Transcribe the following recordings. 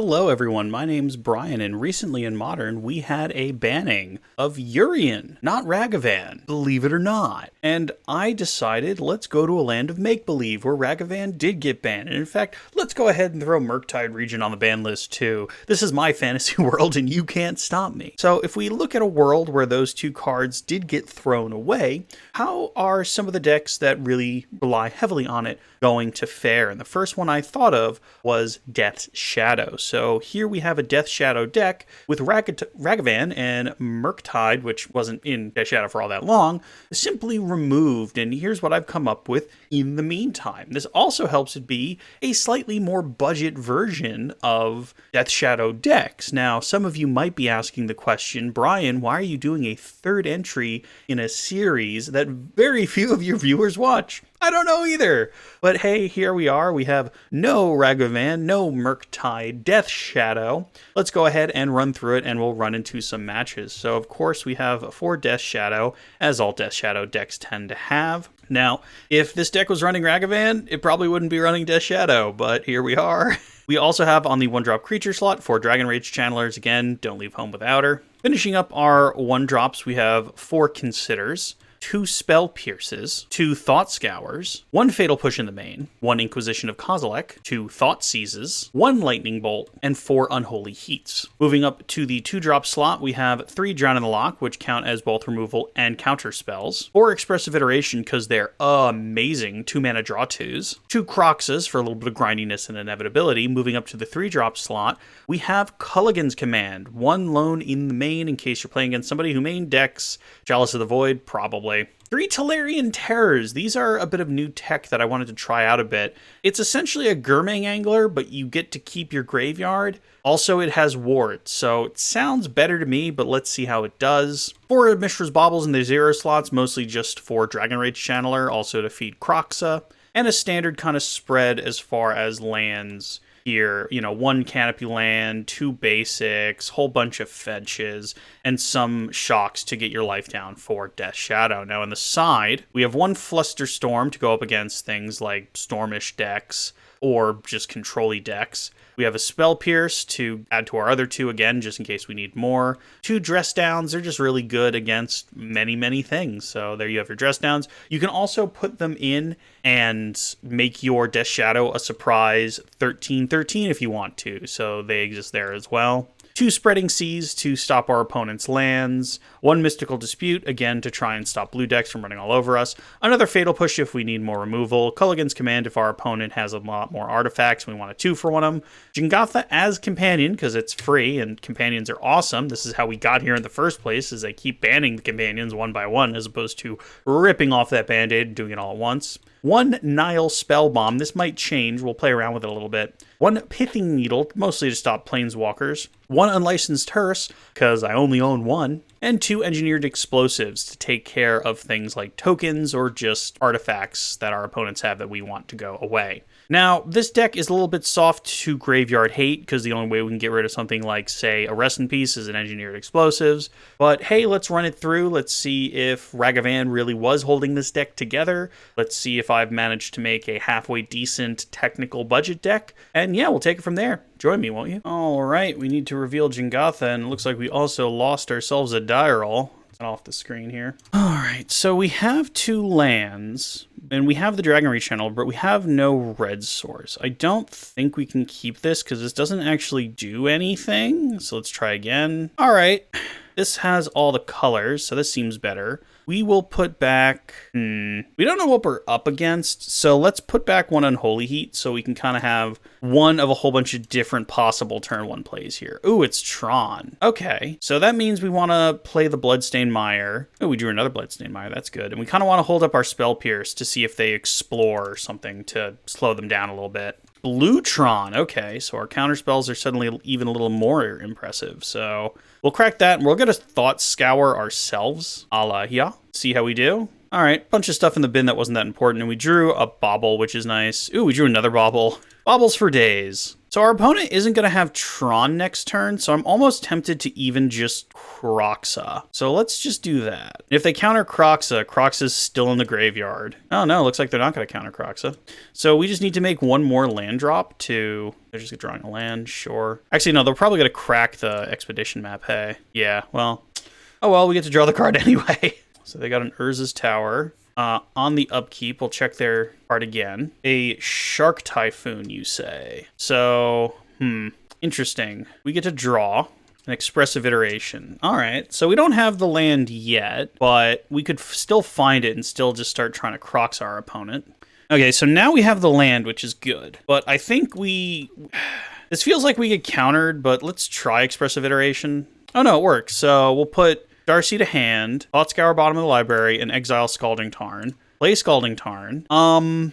Hello everyone, my name's Brian, and recently in Modern we had a banning of Urian, not Ragavan, believe it or not. And I decided let's go to a land of make-believe where Ragavan did get banned. And in fact, let's go ahead and throw Murktide region on the ban list too. This is my fantasy world and you can't stop me. So if we look at a world where those two cards did get thrown away, how are some of the decks that really rely heavily on it going to fare? And the first one I thought of was Death's Shadow. So here we have a Death's Shadow deck with Ragavan and Murktide, which wasn't in Death's Shadow for all that long, simply removed. And here's what I've come up with in the meantime. This also helps it be a slightly more budget version of Death's Shadow decks. Now, some of you might be asking the question, Brian, why are you doing a third entry in a series that very few of your viewers watch? I don't know either. But hey, here we are. We have no Ragavan, no Murktide, Death's Shadow. Let's go ahead and run through it and we'll run into some matches. So of course we have 4 Death's Shadow, as all Death's Shadow decks tend to have. Now, if this deck was running Ragavan, it probably wouldn't be running Death's Shadow, but here we are. We also have on the 1-drop creature slot 4 Dragon Rage Channelers. Again, don't leave home without her. Finishing up our 1-drops, we have 4 Considers, 2 Spell Pierces, 2 Thought Scours, 1 Fatal Push in the main, 1 Inquisition of Kozilek, 2 Thought Seizes, 1 Lightning Bolt, and 4 Unholy Heats. Moving up to the 2-drop slot, we have 3 Drown in the Loch, which count as both removal and counter spells, 4 Expressive Iteration because they're amazing 2-mana draw 2s, 2 Croxes for a little bit of grindiness and inevitability. Moving up to the 3-drop slot, we have Culligan's Command, 1 lone in the main in case you're playing against somebody who main decks Chalice of the Void, probably. 3 Tolarian Terrors. These are a bit of new tech that I wanted to try out a bit. It's essentially a Gurmang Angler, but you get to keep your graveyard. Also, it has wards, so it sounds better to me, but let's see how it does. 4 Mishra's Baubles in the 0 slots, mostly just for Dragon Rage Channeler, also to feed Kroxa, and a standard kind of spread as far as lands here, 1 Canopy land, 2 basics, whole bunch of fetches, and some shocks to get your life down for Death's Shadow. Now on the side, we have 1 Flusterstorm to go up against things like Stormish decks or just control-y decks. We have a Spell Pierce to add to our other 2 again, just in case we need more. 2 Dress Downs, they're just really good against many things. So there you have your Dress Downs. You can also put them in and make your Death's Shadow a surprise 13/13 if you want to. So they exist there as well. 2 Spreading Seas to stop our opponent's lands, 1 Mystical Dispute, again to try and stop blue decks from running all over us, another Fatal Push if we need more removal, Culligan's Command if our opponent has a lot more artifacts and we want a 2 for 1 of them, Jingatha as Companion because it's free and Companions are awesome. This is how we got here in the first place, is they keep banning the Companions one by one as opposed to ripping off that band-aid and doing it all at once. 1 Nile Spell Bomb, this might change, we'll play around with it a little bit. 1 Pithing Needle, mostly to stop Planeswalkers. 1 Unlicensed Hearse, because I only own 1. And 2 Engineered Explosives to take care of things like tokens or just artifacts that our opponents have that we want to go away. Now, this deck is a little bit soft to Graveyard Hate, because the only way we can get rid of something like, say, a Rest in Peace is an Engineered Explosives. But hey, let's run it through. Let's see if Ragavan really was holding this deck together. Let's see if I've managed to make a halfway decent technical budget deck. And yeah, we'll take it from there. Join me, won't you? All right, we need to reveal Jingatha, and it looks like we also lost ourselves a die roll. It's off the screen here. All right, so we have 2 lands, and we have the Dragon Rage Channel, but we have no red source. I don't think we can keep this because this doesn't actually do anything. So let's try again. All right, this has all the colors, so this seems better. We will put back, we don't know what we're up against, so let's put back 1 Unholy Heat so we can kind of have one of a whole bunch of different possible turn 1 plays here. Ooh, it's Tron. Okay, so that means we want to play the Bloodstained Mire. Oh, we drew another Bloodstained Mire, that's good. And we kind of want to hold up our Spell Pierce to see if they explore or something to slow them down a little bit. Bluetron, okay, so our counter spells are suddenly even a little more impressive. So we'll crack that, and we're going to Thought Scour ourselves, a la yeah, see how we do. All right, bunch of stuff in the bin that wasn't that important, and we drew a Bauble, which is nice. Ooh, we drew another Bauble. Baubles for days. So our opponent isn't going to have Tron next turn, so I'm almost tempted to even just Kroxa. So let's just do that. If they counter Kroxa, Kroxa's still in the graveyard. Oh no, looks like they're not going to counter Kroxa. So we just need to make one more land drop to... They're just drawing a land, sure. Actually, no, they're probably going to crack the Expedition map, hey. Yeah, well... Oh well, we get to draw the card anyway. So they got an Urza's Tower. On the upkeep, we'll check their card again. A Shark Typhoon, you say. So, interesting. We get to draw an Expressive Iteration. All right, so we don't have the land yet, but we could still find it and still just start trying to Crox our opponent. Okay, so now we have the land, which is good. But I think this feels like we get countered, but let's try Expressive Iteration. Oh no, it works. So we'll put Darcy to hand, Thought Scour bottom of the library, and exile Scalding Tarn. Play Scalding Tarn. I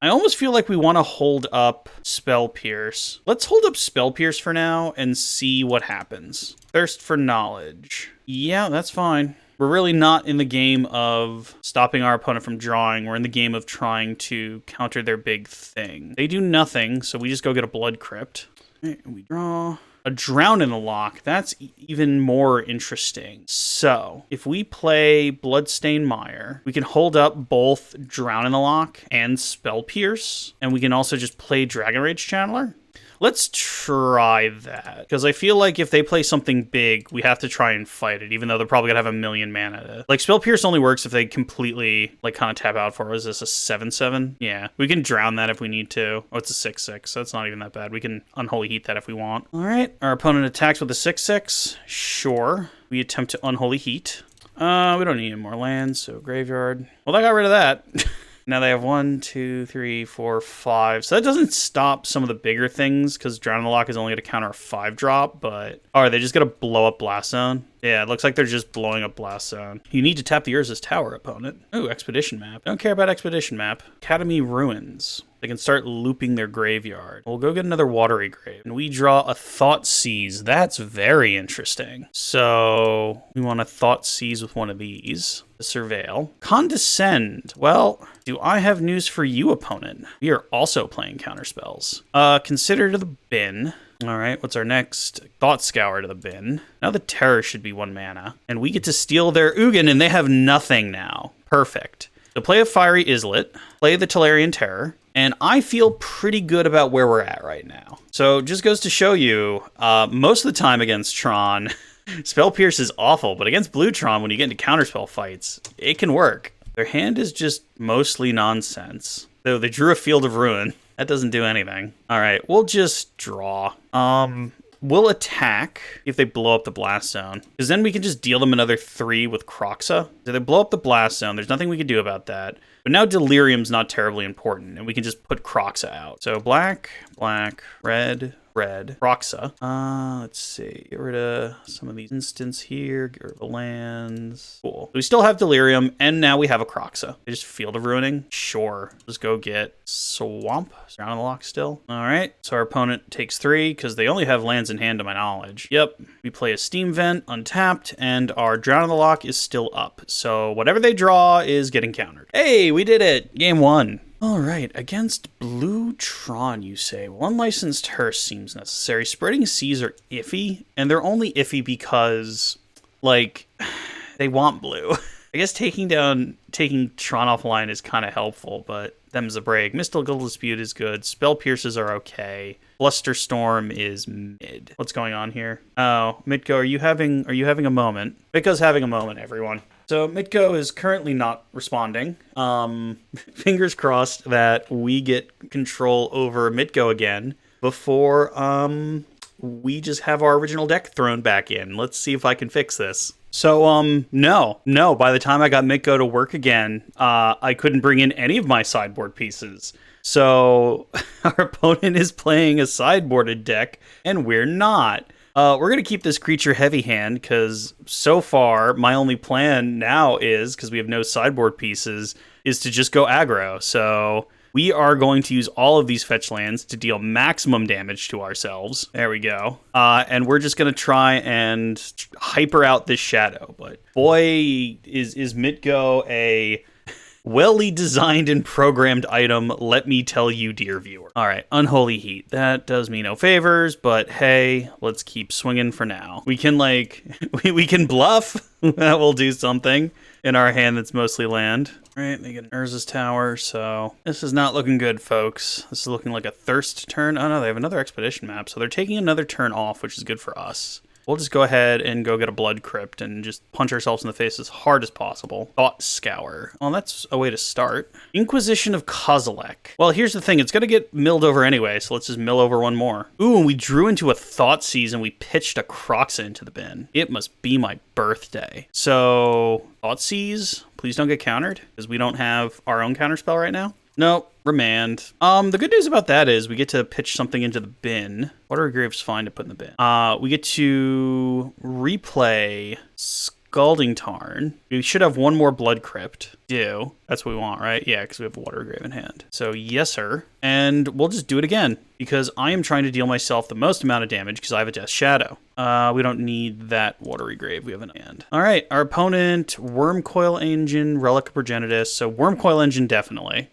almost feel like we want to hold up Spell Pierce. Let's hold up Spell Pierce for now and see what happens. Thirst for Knowledge. Yeah, that's fine. We're really not in the game of stopping our opponent from drawing. We're in the game of trying to counter their big thing. They do nothing, so we just go get a Blood Crypt. Okay, and we draw... A Drown in the Loch, that's even more interesting. So, if we play Bloodstained Mire, we can hold up both Drown in the Loch and Spell Pierce, and we can also just play Dragon Rage Channeler. Let's try that, because I feel like if they play something big, we have to try and fight it, even though they're probably going to have a million mana. Like, Spell Pierce only works if they completely, like, kind of tap out for, is this a 7/7? Yeah, we can drown that if we need to. Oh, it's a 6/6, so it's not even that bad. We can Unholy Heat that if we want. All right, our opponent attacks with a 6/6. Sure. We attempt to Unholy Heat. We don't need any more lands, so graveyard. Well, that got rid of that. Now they have 1, 2, 3, 4, 5. So that doesn't stop some of the bigger things, because Drown in the Loch is only going to counter a 5-drop, but... Oh, are they just going to blow up Blast Zone? Yeah, it looks like they're just blowing up Blast Zone. You need to tap the Urza's Tower, opponent. Ooh, Expedition map. Don't care about Expedition map. Academy Ruins. They can start looping their graveyard. We'll go get another Watery Grave. And we draw a Thoughtseize. That's very interesting. So we want to Thoughtseize with one of these. The Surveil. Condescend. Well, do I have news for you, opponent? We are also playing counterspells. Consider to the bin. All right, what's our next? Thought Scour to the bin. Now the Terror should be 1 mana. And we get to steal their Ugin, and they have nothing now. Perfect. So play a Fiery Islet. Play the Tolarian Terror. And I feel pretty good about where we're at right now. So just goes to show you, most of the time against Tron, Spell Pierce is awful, but against Blue Tron, when you get into counterspell fights, it can work. Their hand is just mostly nonsense. Though they drew a Field of Ruin. That doesn't do anything. All right, we'll just draw. We'll attack if they blow up the Blast Zone, because then we can just deal them another 3 with Kroxa. If they blow up the Blast Zone, there's nothing we can do about that. But now Delirium's not terribly important, and we can just put Kroxa out. So black, black, red, red, Kroxa. Let's see. Get rid of some of these instants here. Get rid of the lands. Cool. We still have Delirium, and now we have a Kroxa. They just Field of Ruining? Sure. Let's go get Swamp. Drown in the Loch still. All right. So our opponent takes 3, because they only have lands in hand to my knowledge. Yep. We play a Steam Vent, untapped, and our Drown in the Loch is still up. So whatever they draw is getting countered. Hey, we did it. Game 1. All right, against Blue Tron, you say. Well, Unlicensed Hearse seems necessary. Spreading Seas are iffy, and they're only iffy because, like, they want blue. I guess taking Tron offline is kind of helpful, but them's a break. Mystical Dispute is good. Spell Pierces are okay. Blusterstorm is mid. What's going on here? Oh, Mitko, are you having a moment? Mitko's having a moment, everyone. So Mitko is currently not responding. Fingers crossed that we get control over Mitko again before we just have our original deck thrown back in. Let's see if I can fix this. So, no. By the time I got Mitko to work again, I couldn't bring in any of my sideboard pieces. So our opponent is playing a sideboarded deck, and we're not. We're going to keep this creature heavy hand, because so far, my only plan now is, because we have no sideboard pieces, is to just go aggro. So we are going to use all of these fetch lands to deal maximum damage to ourselves. There we go. And we're just going to try and hyper out this Shadow. But boy, is Mitko a Welly designed and programmed item, let me tell you, dear viewer. All right, Unholy Heat. That does me no favors, but hey, let's keep swinging for now. We can, like, we can bluff. That will do something in our hand that's mostly land. All right, they get Urza's Tower, so this is not looking good, folks. This is looking like a Thirst turn. Oh, no, they have another Expedition map, so they're taking another turn off, which is good for us. We'll just go ahead and go get a Blood Crypt and just punch ourselves in the face as hard as possible. Thought Scour. Well, that's a way to start. Inquisition of Kozilek. Well, here's the thing. It's going to get milled over anyway, so let's just mill over one more. Ooh, and we drew into a Thoughtseize and we pitched a Croxa into the bin. It must be my birthday. So, Thoughtseize, please don't get countered, because we don't have our own counterspell right now. Nope. Remand. The good news about that is we get to pitch something into the bin. Watery Grave's fine to put in the bin. We get to replay Scalding Tarn. We should have one more Blood Crypt. That's what we want, right? Yeah, because we have Watery Grave in hand. So, yes, sir. And we'll just do it again, because I am trying to deal myself the most amount of damage because I have a Death Shadow. We don't need that Watery Grave. We have an hand. All right, our opponent, Wormcoil Engine, Relic of Progenitus. So, Wormcoil Engine, definitely.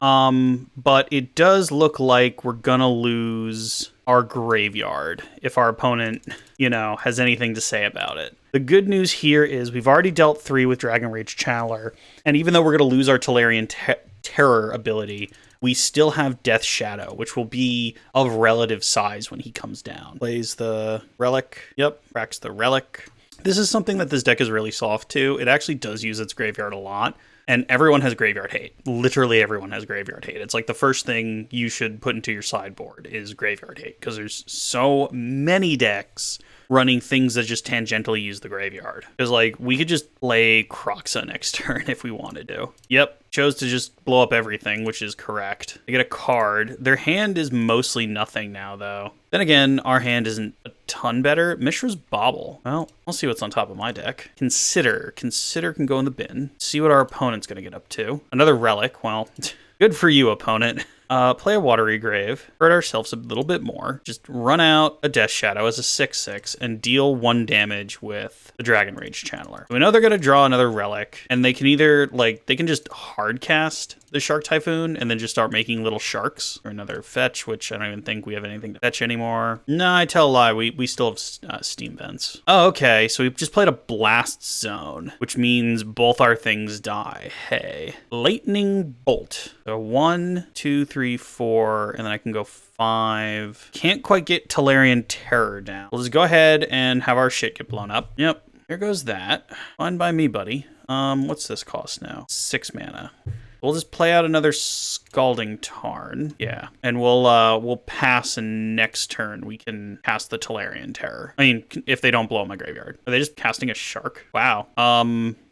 But it does look like we're gonna lose our graveyard if our opponent, you know, has anything to say about it. The good news here is we've already dealt 3 with Dragon Rage Channeler, and even though we're gonna lose our Tolarian Terror ability, we still have Death Shadow, which will be of relative size when he comes down. Plays the Relic. Yep, cracks the Relic. This is something that this deck is really soft to. It actually does use its graveyard a lot. And everyone has Graveyard Hate. Literally everyone has Graveyard Hate. It's like the first thing you should put into your sideboard is Graveyard Hate, because there's so many decks running things that just tangentially use the graveyard. Because, like, we could just play Croxa next turn if we wanted to. Yep, chose to just blow up everything, which is correct. They get a card. Their hand is mostly nothing now, though. Then again, our hand isn't a ton better. Mishra's Bauble. Well, I'll see what's on top of my deck. Consider can go in the bin. See what our opponent's going to get up to. Another Relic. Well, good for you, opponent. Play a Watery Grave, hurt ourselves a little bit more, just run out a Death Shadow as a 6/6 and deal 1 damage with the Dragon Rage Channeler. We know they're going to draw another Relic, and they can either, like, they can just hard cast the Shark Typhoon and then just start making little sharks, or another fetch, which I don't even think we have anything to fetch anymore. No, I tell a lie, we still have Steam Vents. Oh, okay, so we've just played a Blast Zone, which means both our things die. Hey. Lightning Bolt. So 1, 2, 3, 4, and then I can go 5. Can't quite get Tolarian Terror down. We'll just go ahead and have our shit get blown up. Yep, there goes that. Fine by me, buddy. What's this cost now? 6 mana. We'll just play out another Scalding Tarn. Yeah. And we'll pass, and next turn we can cast the Tolarian Terror. I mean, if they don't blow up my graveyard. Are they just casting a shark? Wow. I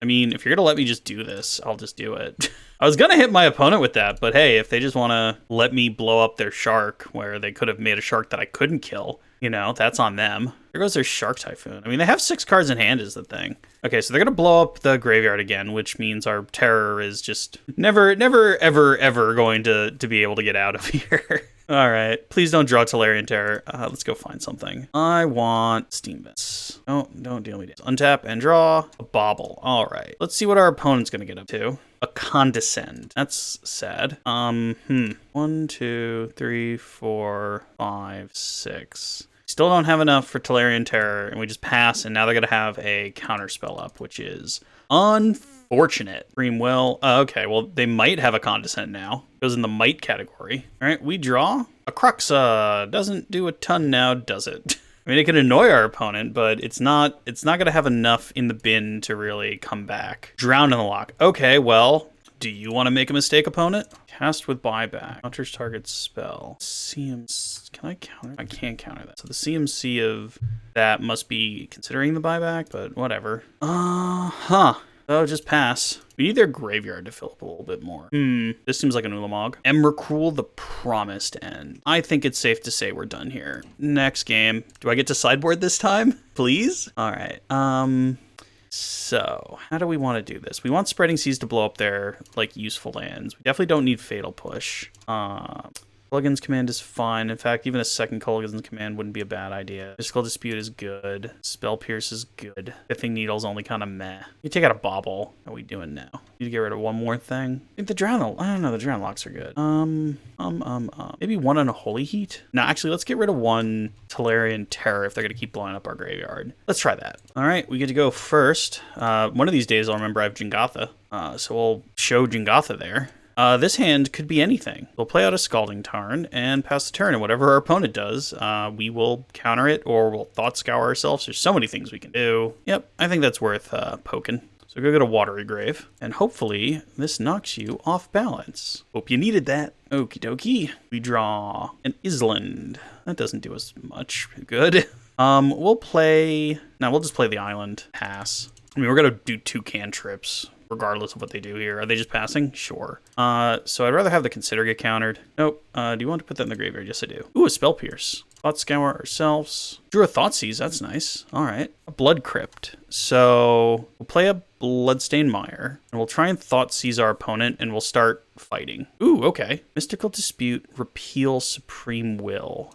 mean, if you're gonna let me just do this, I'll just do it. I was gonna hit my opponent with that, but hey, if they just wanna let me blow up their shark, where they could have made a shark that I couldn't kill, you know, that's on them. There goes their Shark Typhoon. I mean, they have 6 cards in hand is the thing. Okay, so they're going to blow up the graveyard again, which means our terror is just never, ever going to be able to get out of here. All right, please don't draw Tolarian Terror. Let's go find something. I want Steam Vents. Oh, don't deal me. Untap and draw a Bauble. All right, let's see what our opponent's going to get up to. A Condescend. That's sad. 1, 2, 3, 4, 5, 6. Still don't have enough for Tolarian Terror, and we just pass, and now they're going to have a counterspell up, which is unfortunate. Dreamwell. Okay, well, they might have a Condescend now. Goes in the might category. All right, we draw. A Croxa. Doesn't do a ton now, does it? I mean, it can annoy our opponent, but it's not going to have enough in the bin to really come back. Drown in the Loch. Okay, well, do you want to make a mistake, opponent? Cast with buyback. Counters target spell. CMC. Can I counter? I can't counter that. So the CMC of that must be considering the buyback, but whatever. Oh, just pass. We need their graveyard to fill up a little bit more. This seems like an Ulamog. Emrakul, the Promised End. I think it's safe to say we're done here. Next game. Do I get to sideboard this time? Please? All right. So, how do we want to do this? We want Spreading Seas to blow up their, like, useful lands. We definitely don't need Fatal Push. Culligan's Command is fine. In fact, even a second Culligan's Command wouldn't be a bad idea. Mystical Dispute is good. Spell Pierce is good. Pithing Needle's only kind of meh. You take out a Bauble. How are we doing now? Need to get rid of one more thing. I think the Drown... I don't know. The Drown Locks are good. Maybe one on a Holy Heat? No, actually, let's get rid of one Tolarian Terror if they're going to keep blowing up our graveyard. Let's try that. All right, we get to go first. One of these days, I'll remember I have Jingotha. So we'll show Jingotha there. This hand could be anything. We'll play out a Scalding Tarn and pass the turn, and whatever our opponent does, we will counter it or we'll Thought Scour ourselves. There's so many things we can do. Yep, I think that's worth poking. So go get a Watery Grave, and hopefully this knocks you off balance. Hope you needed that. Okie dokie. We draw an Island. That doesn't do us much good. We'll play... No, we'll just play the island. Pass. I mean, we're going to do 2 cantrips, regardless of what they do here. Are they just passing? Sure. So I'd rather have the Consider get countered. Nope. Do you want to put that in the graveyard? Yes, I do. Ooh, a Spell Pierce. Thought Scour ourselves. Drew a Thoughtseize. That's nice. All right. A Blood Crypt. So we'll play a Bloodstained Mire, and we'll try and Thoughtseize our opponent, and we'll start fighting. Ooh, okay. Mystical Dispute. Repeal Supreme Will.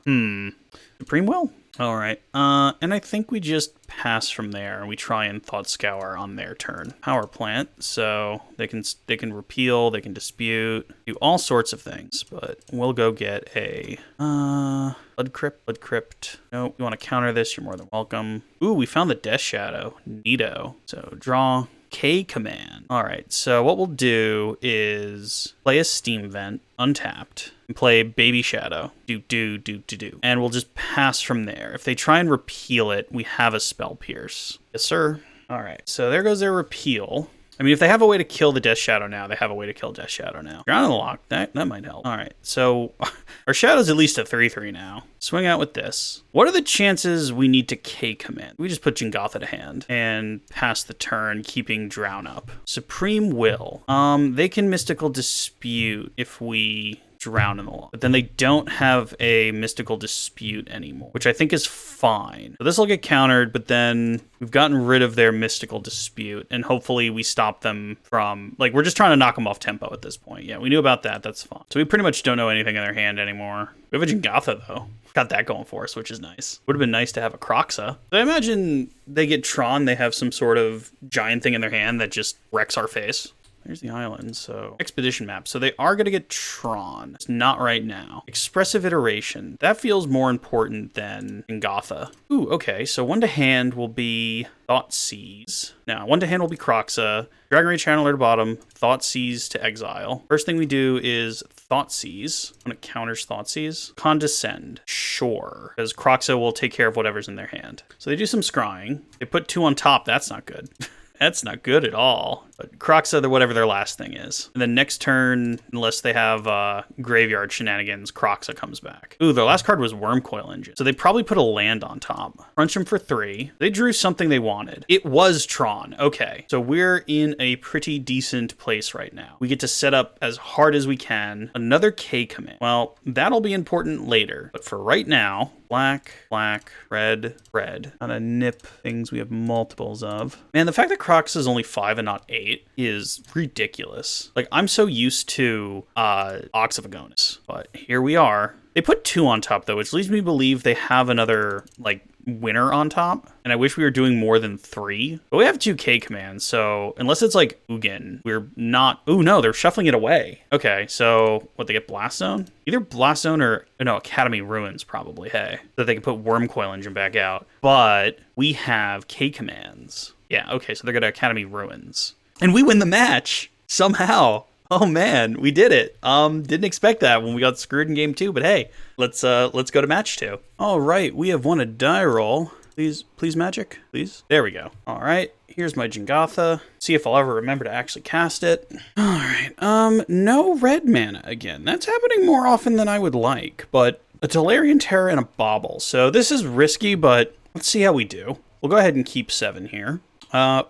Supreme Will? All right. And I think we just pass from there and we try and Thought Scour on their turn. Power Plant, so they can repeal, they can dispute, do all sorts of things, but we'll go get a Blood Crypt. No, you want to counter this, you're more than welcome. Ooh, we found the Death Shadow. Neato. So draw K command. All right, so what we'll do is play a Steam Vent, untapped, and play Baby Shadow. Do. And we'll just pass from there. If they try and repeal it, we have a Spell Pierce. Yes, sir. All right, so there goes their repeal. I mean, if they have a way to kill the Death Shadow now, they have a way to kill Death Shadow now. Ground on the Lock, that might help. All right, so our Shadow's at least a 3/3 now. Swing out with this. What are the chances we need to K command? We just put Jingotha to hand and pass the turn, keeping Drown up. Supreme Will. They can Mystical Dispute if we Drown in the Lock, but then they don't have a Mystical Dispute anymore, which I think is fine. So this will get countered, but then we've gotten rid of their Mystical Dispute, and hopefully we stop them from, like, we're just trying to knock them off tempo at this point. Yeah, we knew about that. That's fine. So we pretty much don't know anything in their hand anymore. We have a Jingotha, though. Got that going for us, which is nice. Would have been nice to have a Kroxa. I imagine they get Tron, they have some sort of giant thing in their hand that just wrecks our face. Here's the island, so Expedition Map. So they are going to get Tron. It's not right now. Expressive Iteration. That feels more important than Jingotha. Ooh, okay. So one to hand will be Thoughtseize. Now, one to hand will be Kroxa. Dragon Rage Channeler to bottom. Thoughtseize to exile. First thing we do is Thoughtseize. When it counters Thoughtseize. Condescend. Sure. Because Kroxa will take care of whatever's in their hand. So they do some scrying. They put 2 on top. That's not good. That's not good at all. But Kroxa, whatever their last thing is. And then next turn, unless they have graveyard shenanigans, Kroxa comes back. Ooh, their last card was Wormcoil Engine. So they probably put a land on top. Crunch them for 3. They drew something they wanted. It was Tron. Okay. So we're in a pretty decent place right now. We get to set up as hard as we can. Another K command. Well, that'll be important later. But for right now, black, red. On a nip things we have multiples of. Man, the fact that Kroxa is only 5 and not 8 is ridiculous. Like, I'm so used to Ox of Agonis, but here we are. They put 2 on top, though, which leads me to believe they have another, like, winner on top, and I wish we were doing more than 3. But we have 2 K commands, so unless it's like Ugin, we're not... Ooh, no, they're shuffling it away. Okay, so what, they get Blast Zone? Either Blast Zone or, no, Academy Ruins, probably, hey. So that they can put Wormcoil Engine back out. But we have K commands. Yeah, okay, so they're going to Academy Ruins. And we win the match, somehow. Oh man, we did it. Didn't expect that when we got screwed in game 2, but hey, let's go to match 2. All right, we have won a die roll. Please magic, please. There we go. All right, here's my Jingotha. See if I'll ever remember to actually cast it. All right, no red mana again. That's happening more often than I would like, but a Tolarian Terror and a Bauble. So this is risky, but let's see how we do. We'll go ahead and keep 7 here.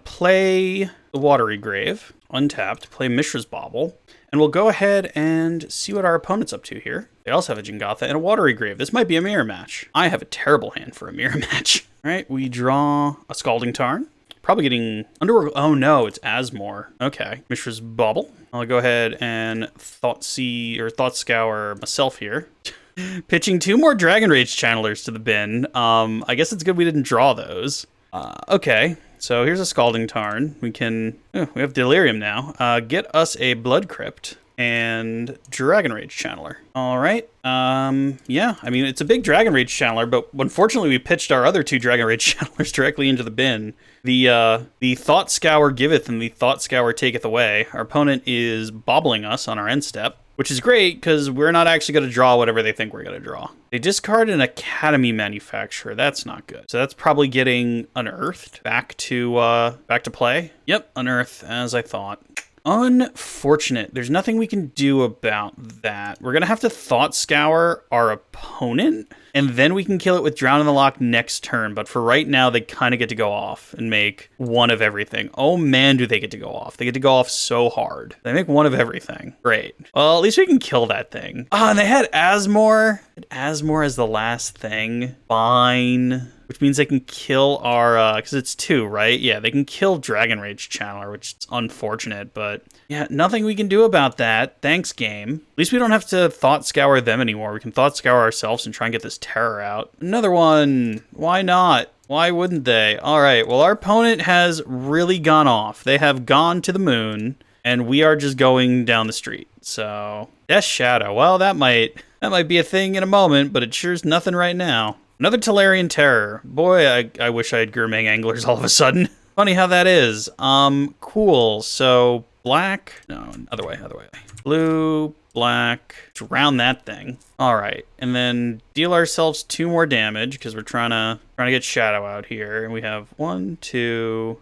Play the Watery Grave, untapped, play Mishra's Bauble, and we'll go ahead and see what our opponent's up to here. They also have a Jingotha and a Watery Grave. This might be a mirror match. I have a terrible hand for a mirror match. All right, we draw a Scalding Tarn, probably getting Underworld. Oh no, it's Asmore. Okay, Mishra's Bauble. I'll go ahead and Thought Scour myself here. Pitching 2 more Dragon Rage Channelers to the bin. I guess it's good we didn't draw those. Okay, so here's a Scalding Tarn. We have Delirium now. Get us a Blood Crypt and Dragon Rage Channeler. All right. Yeah, I mean, it's a big Dragon Rage Channeler, but unfortunately we pitched our other 2 Dragon Rage Channelers directly into the bin. The Thought Scour giveth and the Thought Scour taketh away. Our opponent is bobbling us on our end step, which is great because we're not actually going to draw whatever they think we're going to draw. They discard an Academy Manufacturer. That's not good. So that's probably getting Unearthed back to play. Yep, Unearth, as I thought. Unfortunate. There's nothing we can do about that. We're going to have to Thought Scour our opponent, and then we can kill it with Drown in the Loch next turn. But for right now, they kind of get to go off and make 1 of everything. Oh man, do they get to go off. They get to go off so hard. They make 1 of everything. Great. Well, at least we can kill that thing. And they had Asmore. Asmore as the last thing. Fine. Which means they can kill our, because it's 2, right? Yeah, they can kill Dragon Rage Channeler, which is unfortunate, but yeah, nothing we can do about that. Thanks, game. At least we don't have to Thought Scour them anymore. We can Thought Scour ourselves and try and get this terror out. Another one. Why not? Why wouldn't they? All right, well, our opponent has really gone off. They have gone to the moon, and we are just going down the street. So, Death Shadow. Well, that might be a thing in a moment, but it sure's nothing right now. Another Tolarian Terror. Boy, I wish I had Gourmet Anglers all of a sudden. Funny how that is. Cool. So, black. No, other way. Blue, black. Drown that thing. All right. And then deal ourselves 2 more damage because we're trying to get Shadow out here. And we have 2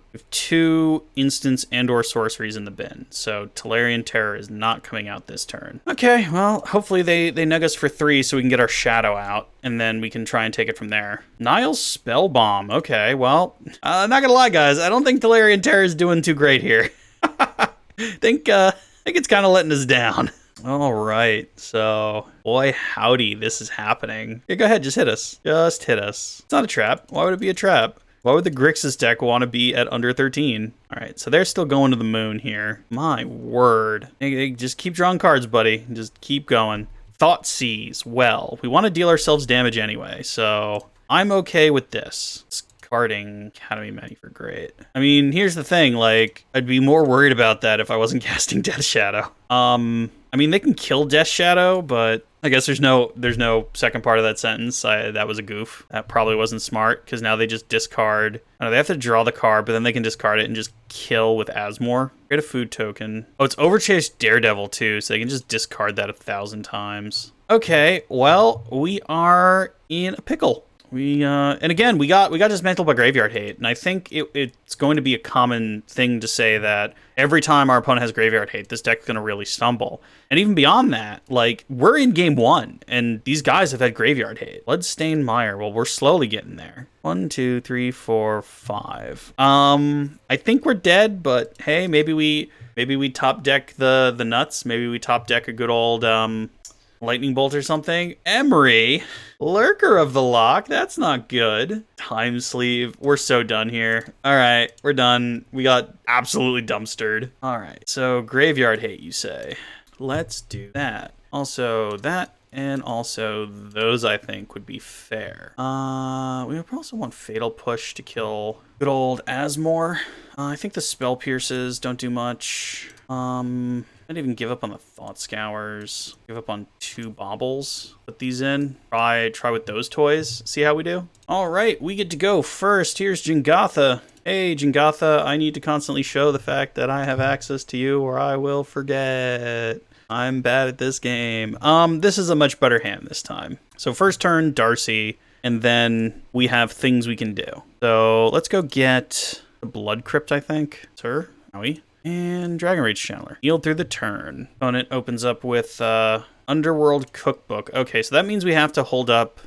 instants and or sorceries in the bin. So Tolarian Terror is not coming out this turn. Okay, well, hopefully they nug us for 3 so we can get our Shadow out. And then we can try and take it from there. Nile's Spell Bomb. Okay, well, not gonna lie, guys. I don't think Tolarian Terror is doing too great here. I think it's kind of letting us down. All right, so boy howdy, this is happening. Yeah, go ahead, just hit us. Just hit us. It's not a trap. Why would it be a trap? Why would the Grixis deck want to be at under 13? All right, so they're still going to the moon here. My word. Hey, just keep drawing cards, buddy. Just keep going. Thoughtseize. Well, we want to deal ourselves damage anyway, so I'm okay with this. Discarding Academy Mani for great. I mean, here's the thing, like, I'd be more worried about that if I wasn't casting Death Shadow. I mean, they can kill Death Shadow, but I guess there's no second part of that sentence. That was a goof. That probably wasn't smart, because now they just discard. I know they have to draw the card, but then they can discard it and just kill with Asmore. Get a food token. Oh, it's Overchase Daredevil, too, so they can just discard that 1,000 times. Okay, well, we are in a pickle. And again, we got dismantled by Graveyard Hate, and I think it's going to be a common thing to say that every time our opponent has Graveyard Hate, this deck's going to really stumble. And even beyond that, like, we're in game 1, and these guys have had Graveyard Hate. Bloodstained Mire, well, we're slowly getting there. 1, 2, 3, 4, 5. I think we're dead, but hey, maybe we top deck the nuts. Maybe we top deck a good old Lightning Bolt or something. Emery, Lurker of the Loch. That's not good. Time Sleeve. We're so done here. All right, we're done. We got absolutely dumpstered. All right, so Graveyard Hate, you say. Let's do that. Also that, and also those, I think, would be fair. We would also want Fatal Push to kill good old Asmore. I think the Spell Pierces don't do much. I'd even give up on the Thought Scours. Give up on 2 Baubles. Put these in. Try with those toys. See how we do. All right, we get to go first. Here's Jingatha. Hey, Jingatha, I need to constantly show the fact that I have access to you or I will forget. I'm bad at this game. This is a much better hand this time. So first turn, Darcy, and then we have things we can do. So let's go get the Blood Crypt, I think. Sir, are we? And Dragon Rage Channeler. Yield through the turn. Opponent opens up with Underworld Cookbook. Okay, so that means we have to hold up...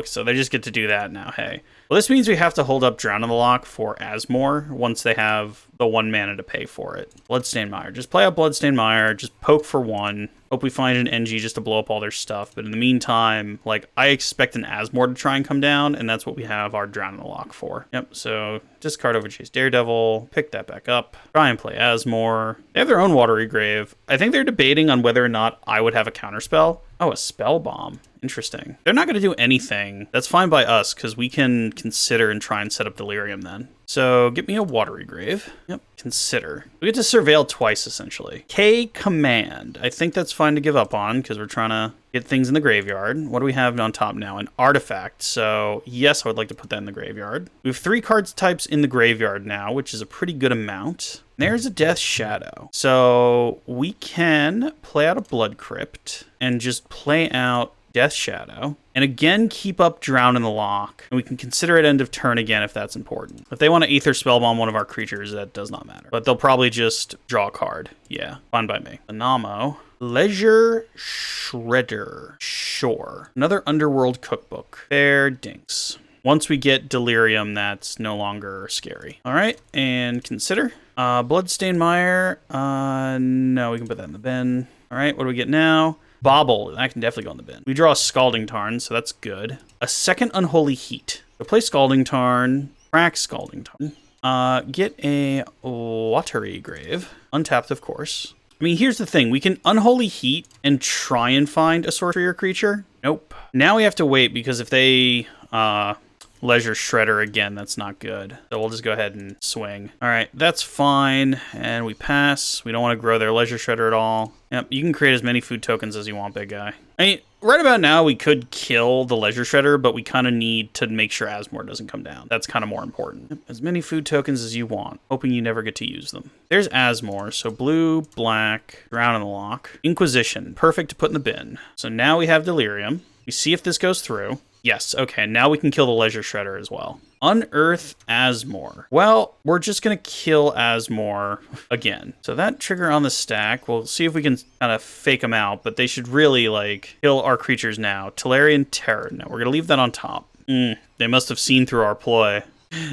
So they just get to do that now, hey. Well, this means we have to hold up Drown in the Loch for Asmore once they have the 1 mana to pay for it. Bloodstained Mire. Just play out Bloodstained Mire. Just poke for 1. Hope we find an NG just to blow up all their stuff. But in the meantime, like, I expect an Asmore to try and come down, and that's what we have our Drown in the Loch for. Yep, so discard Overchase Daredevil, pick that back up, try and play Asmore. They have their own Watery Grave. I think they're debating on whether or not I would have a counterspell. Oh, a Spell Bomb. Interesting. They're not going to do anything. That's fine by us, because we can consider and try and set up Delirium then. So get me a Watery Grave. Yep, consider. We get to Surveil twice, essentially. K Command. I think that's fine to give up on, because we're trying to get things in the graveyard. What do we have on top now? An Artifact. So yes, I would like to put that in the graveyard. We have 3 cards types in the graveyard now, which is a pretty good amount. There's a Death Shadow. So we can play out a Blood Crypt and just play out Death Shadow, and again keep up Drown in the Loch, and we can consider it end of turn again if that's important. If they want to Aether Spellbomb one of our creatures, that does not matter. But they'll probably just draw a card. Yeah, fine by me. Anamo. Leisure Shredder. Sure. Another Underworld Cookbook. Fair dinks. Once we get Delirium, that's no longer scary. All right, and consider. Bloodstained Mire. No, we can put that in the bin. All right, what do we get now? Bobble. That can definitely go in the bin. We draw a Scalding Tarn, so that's good. A second Unholy Heat. So play Scalding Tarn, crack Scalding Tarn. Get a Watery Grave. Untapped, of course. I mean, here's the thing. We can Unholy Heat and try and find a sorcery or creature. Nope. Now we have to wait, because if they Leisure Shredder again, that's not good. So we'll just go ahead and swing. All right, that's fine. And we pass. We don't want to grow their Leisure Shredder at all. Yep, you can create as many food tokens as you want, big guy. I mean, right about now, we could kill the Leisure Shredder, but we kind of need to make sure Asmore doesn't come down. That's kind of more important. Yep, as many food tokens as you want, hoping you never get to use them. There's Asmore, so blue, black, Drown in the Loch. Inquisition, perfect to put in the bin. So now we have Delirium. We see if this goes through. Yes, okay, now we can kill the Leisure Shredder as well. Unearth Asmore. Well, we're just going to kill Asmore again. So that trigger on the stack, we'll see if we can kind of fake them out, but they should really, like, kill our creatures now. Tolarian Terror. No, we're going to leave that on top. They must have seen through our ploy.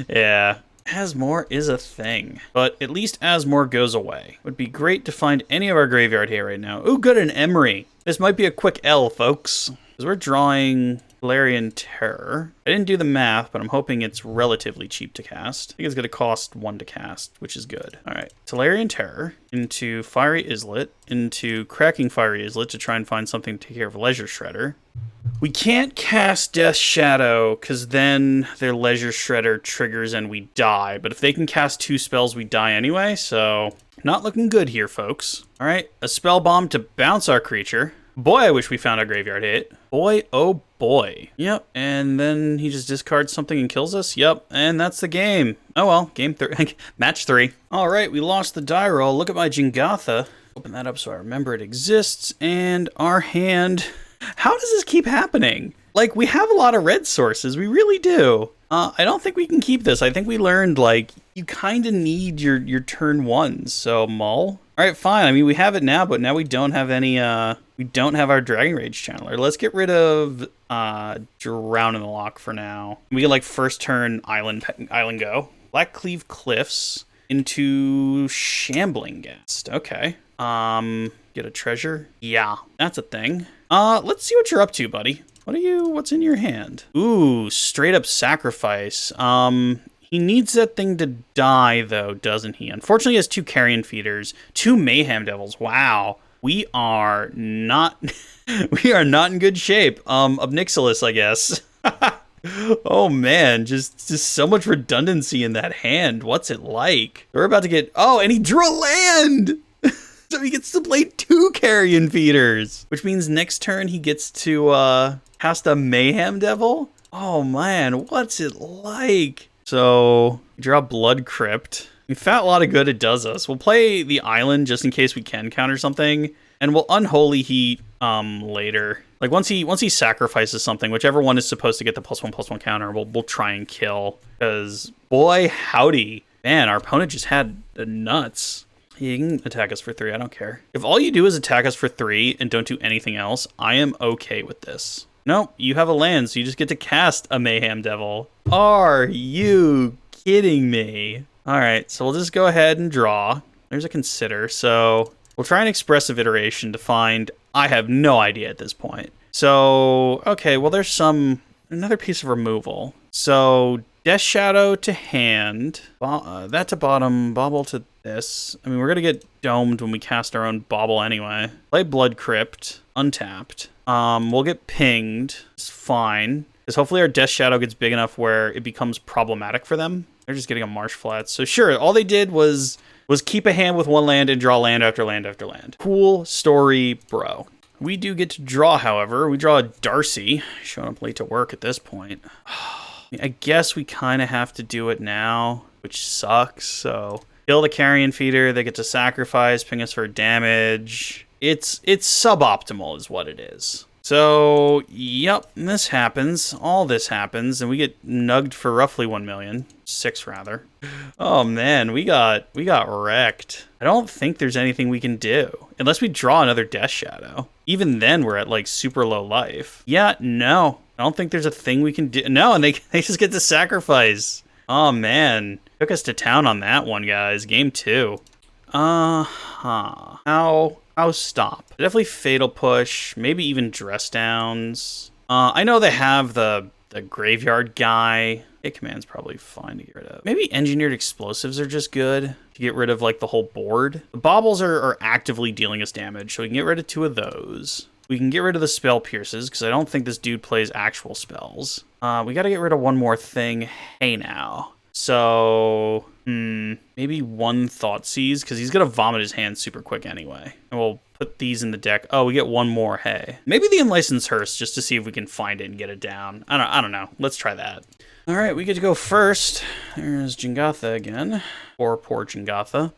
Yeah. Asmore is a thing, but at least Asmore goes away. Would be great to find any of our graveyard here right now. Ooh, good, an Emery. This might be a quick L, folks, because we're drawing Tolarian Terror. I didn't do the math, but I'm hoping it's relatively cheap to cast. I think it's going to cost 1 to cast, which is good. All right, Tolarian Terror into Fiery Islet, into Cracking Fiery Islet to try and find something to take care of Leisure Shredder. We can't cast Death Shadow, because then their Leisure Shredder triggers and we die. But if they can cast 2 spells, we die anyway, so not looking good here, folks. All right, a Spell Bomb to bounce our creature. Boy, I wish we found our graveyard hit. Boy, oh boy. Yep, and then he just discards something and kills us? Yep, and that's the game. Oh well, game 3, match 3. All right, we lost the die roll. Look at my Jingatha. Open that up so I remember it exists. And our hand... How does this keep happening? Like, we have a lot of red sources. We really do. I don't think we can keep this. I think we learned, like, you kind of need your turn 1s. So, Mull. All right, fine. I mean, we have it now, but now we don't have any, we don't have our Dragon Rage Channeler. Let's get rid of Drown in the Loch for now. We get, like, first turn Island Go. Blackcleave Cliffs into Shambling Ghast. Okay. Get a treasure? Yeah, that's a thing. Let's see what you're up to, buddy. What's in your hand? Ooh, straight up sacrifice. He needs that thing to die, though, doesn't he? Unfortunately, he has 2 Carrion Feeders, 2 Mayhem Devils. Wow. We are not we are not in good shape. Obnixilis, I guess. Oh man, just so much redundancy in that hand. What's it like? We're about to get... Oh, and he drew a land! So he gets to play 2 Carrion Feeders, which means next turn he gets to cast a Mayhem Devil. Oh man, what's it like? So draw Blood Crypt. We found a lot of good it does us. We'll play the island just in case we can counter something, and we'll Unholy Heat later. Like once he sacrifices something, whichever one is supposed to get the +1/+1 counter, we'll try and kill. Because boy howdy, man, our opponent just had the nuts. You can attack us for 3, I don't care. If all you do is attack us for 3 and don't do anything else, I am okay with this. Nope, you have a land, so you just get to cast a Mayhem Devil. Are you kidding me? All right, so we'll just go ahead and draw. There's a consider. So we'll try an expressive iteration to find, I have no idea at this point. So, okay, well, there's another piece of removal. So Death Shadow to hand, that to bottom, bauble to this. I mean, we're going to get domed when we cast our own bauble anyway. Play Blood Crypt, untapped. We'll get pinged. It's fine. Because hopefully our Death Shadow gets big enough where it becomes problematic for them. They're just getting a Marsh Flats. So sure, all they did was keep a hand with one land and draw land after land after land. Cool story, bro. We do get to draw, however. We draw a Darcy, showing up late to work at this point. I guess we kind of have to do it now, which sucks. So kill the Carrion Feeder. They get to sacrifice, ping us for damage. It's suboptimal is what it is. So, yep, this happens. All this happens, and we get nugged for roughly 1 million. 6, rather. Oh, man, we got wrecked. I don't think there's anything we can do, unless we draw another Death Shadow. Even then, we're at, like, super low life. Yeah, no. I don't think there's a thing we can do. No, and they just get to sacrifice. Oh, man. Took us to town on that one, guys. Game 2. How stop? Definitely Fatal Push, maybe even Dress Downs. I know they have the Graveyard guy. Hit Command's probably fine to get rid of. Maybe Engineered Explosives are just good to get rid of, like, the whole board. The Baubles are actively dealing us damage, so we can get rid of 2 of those. We can get rid of the Spell Pierces, because I don't think this dude plays actual spells. We got to get rid of one more thing. Hey, now. So, maybe 1 Thoughtseize, because he's going to vomit his hand super quick anyway. And we'll put these in the deck. Oh, we get 1 more Hey. Maybe the Unlicensed Hearse, just to see if we can find it and get it down. I don't know. Let's try that. All right, we get to go first. There's Jingatha again. Poor Jingatha.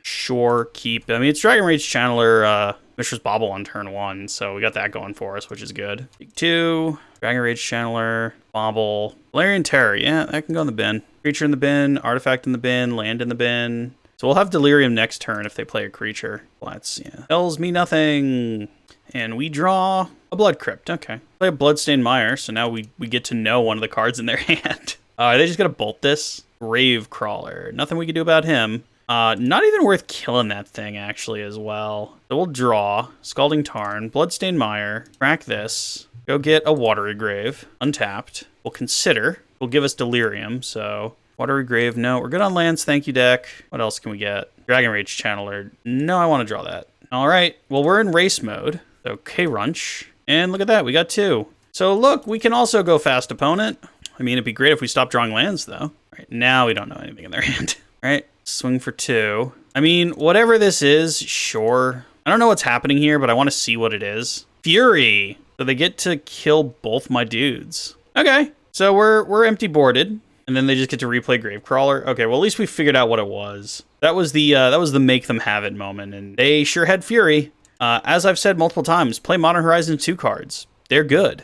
Sure, keep. I mean, it's Dragon Rage Channeler, Mishra's Bauble on turn 1, so we got that going for us, which is good. Take 2, Dragon Rage Channeler, Bauble, Valerian Terror. Yeah, that can go in the bin. Creature in the bin, Artifact in the bin, Land in the bin. So we'll have Delirium next turn if they play a creature. Flats, yeah. Tells me nothing. And we draw a Blood Crypt. Okay. Play a Bloodstained Mire, so now we get to know one of the cards in their hand. Are they just going to bolt this? Grave Crawler. Nothing we can do about him. Not even worth killing that thing, actually, as well. So we'll draw Scalding Tarn, Bloodstained Mire, crack this, go get a Watery Grave, untapped. We'll consider. Will give us Delirium, so Watery Grave, no. We're good on lands, thank you, deck. What else can we get? Dragon Rage Channeler. No, I want to draw that. All right, well, we're in race mode. So K-Runch, and look at that, we got 2. So look, we can also go fast opponent. I mean, it'd be great if we stopped drawing lands, though. All right, now we don't know anything in their hand. All right, swing for 2. I mean, whatever this is, sure. I don't know what's happening here, but I want to see what it is. Fury! So they get to kill both my dudes. Okay, so we're empty boarded, and then they just get to replay Gravecrawler. Okay, well, at least we figured out what it was. That was the make them have it moment, and they sure had Fury. As I've said multiple times, play Modern Horizons 2 cards. They're good.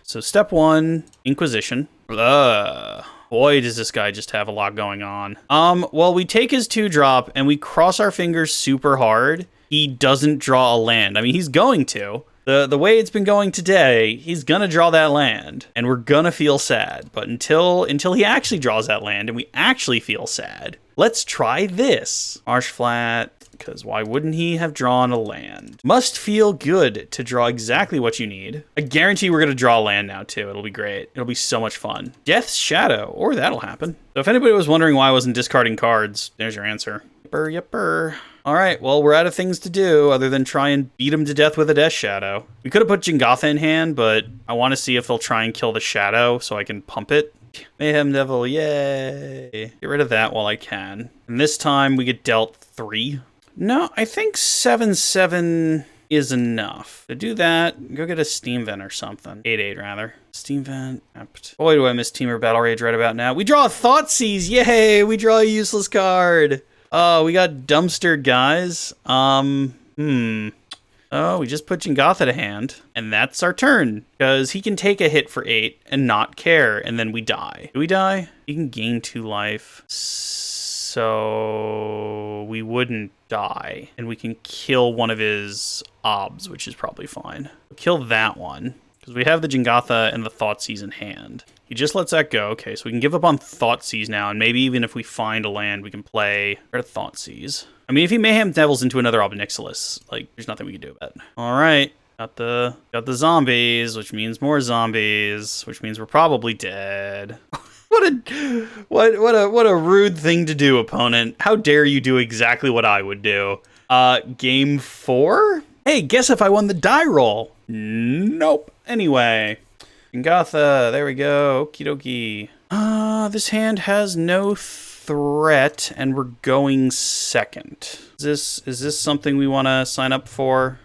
So step 1, Inquisition. Boy, does this guy just have a lot going on. Well, we take his 2-drop and we cross our fingers super hard. He doesn't draw a land. I mean, he's going to. The way it's been going today, he's gonna draw that land, and we're gonna feel sad. But until he actually draws that land and we actually feel sad, let's try this. Marsh Flat. Because why wouldn't he have drawn a land? Must feel good to draw exactly what you need. I guarantee we're going to draw a land now, too. It'll be great. It'll be so much fun. Death's Shadow, or that'll happen. So if anybody was wondering why I wasn't discarding cards, there's your answer. Yipper. All right, well, we're out of things to do other than try and beat him to death with a Death Shadow. We could have put Jingatha in hand, but I want to see if they'll try and kill the Shadow so I can pump it. Mayhem Devil, yay. Get rid of that while I can. And this time we get dealt 3. No, I think 7/7 is enough. To do that, go get a Steam Vent or something. 8/8, rather. Steam Vent. Boy, do I miss Teamer Battle Rage right about now. We draw a Thoughtseize! Yay! We draw a useless card! Oh, we got dumpstered, guys. Oh, we just put Jingatha to hand, and that's our turn. Because he can take a hit for 8 and not care, and then we die. Do we die? He can gain 2 life. So we wouldn't die, and we can kill one of his obs, which is probably fine. Kill that one, because because we have the Jingatha and the Thoughtseize in hand. He just lets that go. Okay, so we can give up on Thoughtseize now, and maybe even if we find a land, we can play Thoughtseize. I mean, if he Mayhem Devils into another Obnixilis, like, there's nothing we can do about it. All right, got the zombies, which means more zombies, which means we're probably dead. What a rude thing to do, opponent. How dare you do exactly what I would do? Game 4? Hey, guess if I won the die roll? Nope. Anyway, Jingatha, there we go. Okie dokie. This hand has no threat, and we're going second. Is this something we want to sign up for?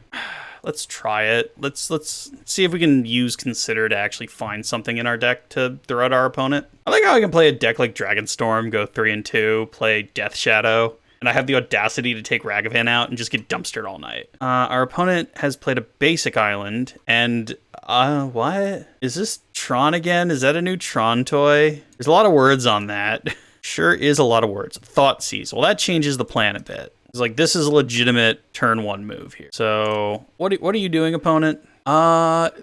Let's try it. Let's see if we can use Consider to actually find something in our deck to throw at our opponent. I like how I can play a deck like Dragonstorm, go 3 and 2, play Death Shadow, and I have the audacity to take Ragavan out and just get dumpstered all night. Our opponent has played a basic island, and what? Is this Tron again? Is that a new Tron toy? There's a lot of words on that. Sure is a lot of words. Thoughtseize. Well, that changes the plan a bit. It's like, this is a legitimate turn 1 move here. So what are you doing, opponent?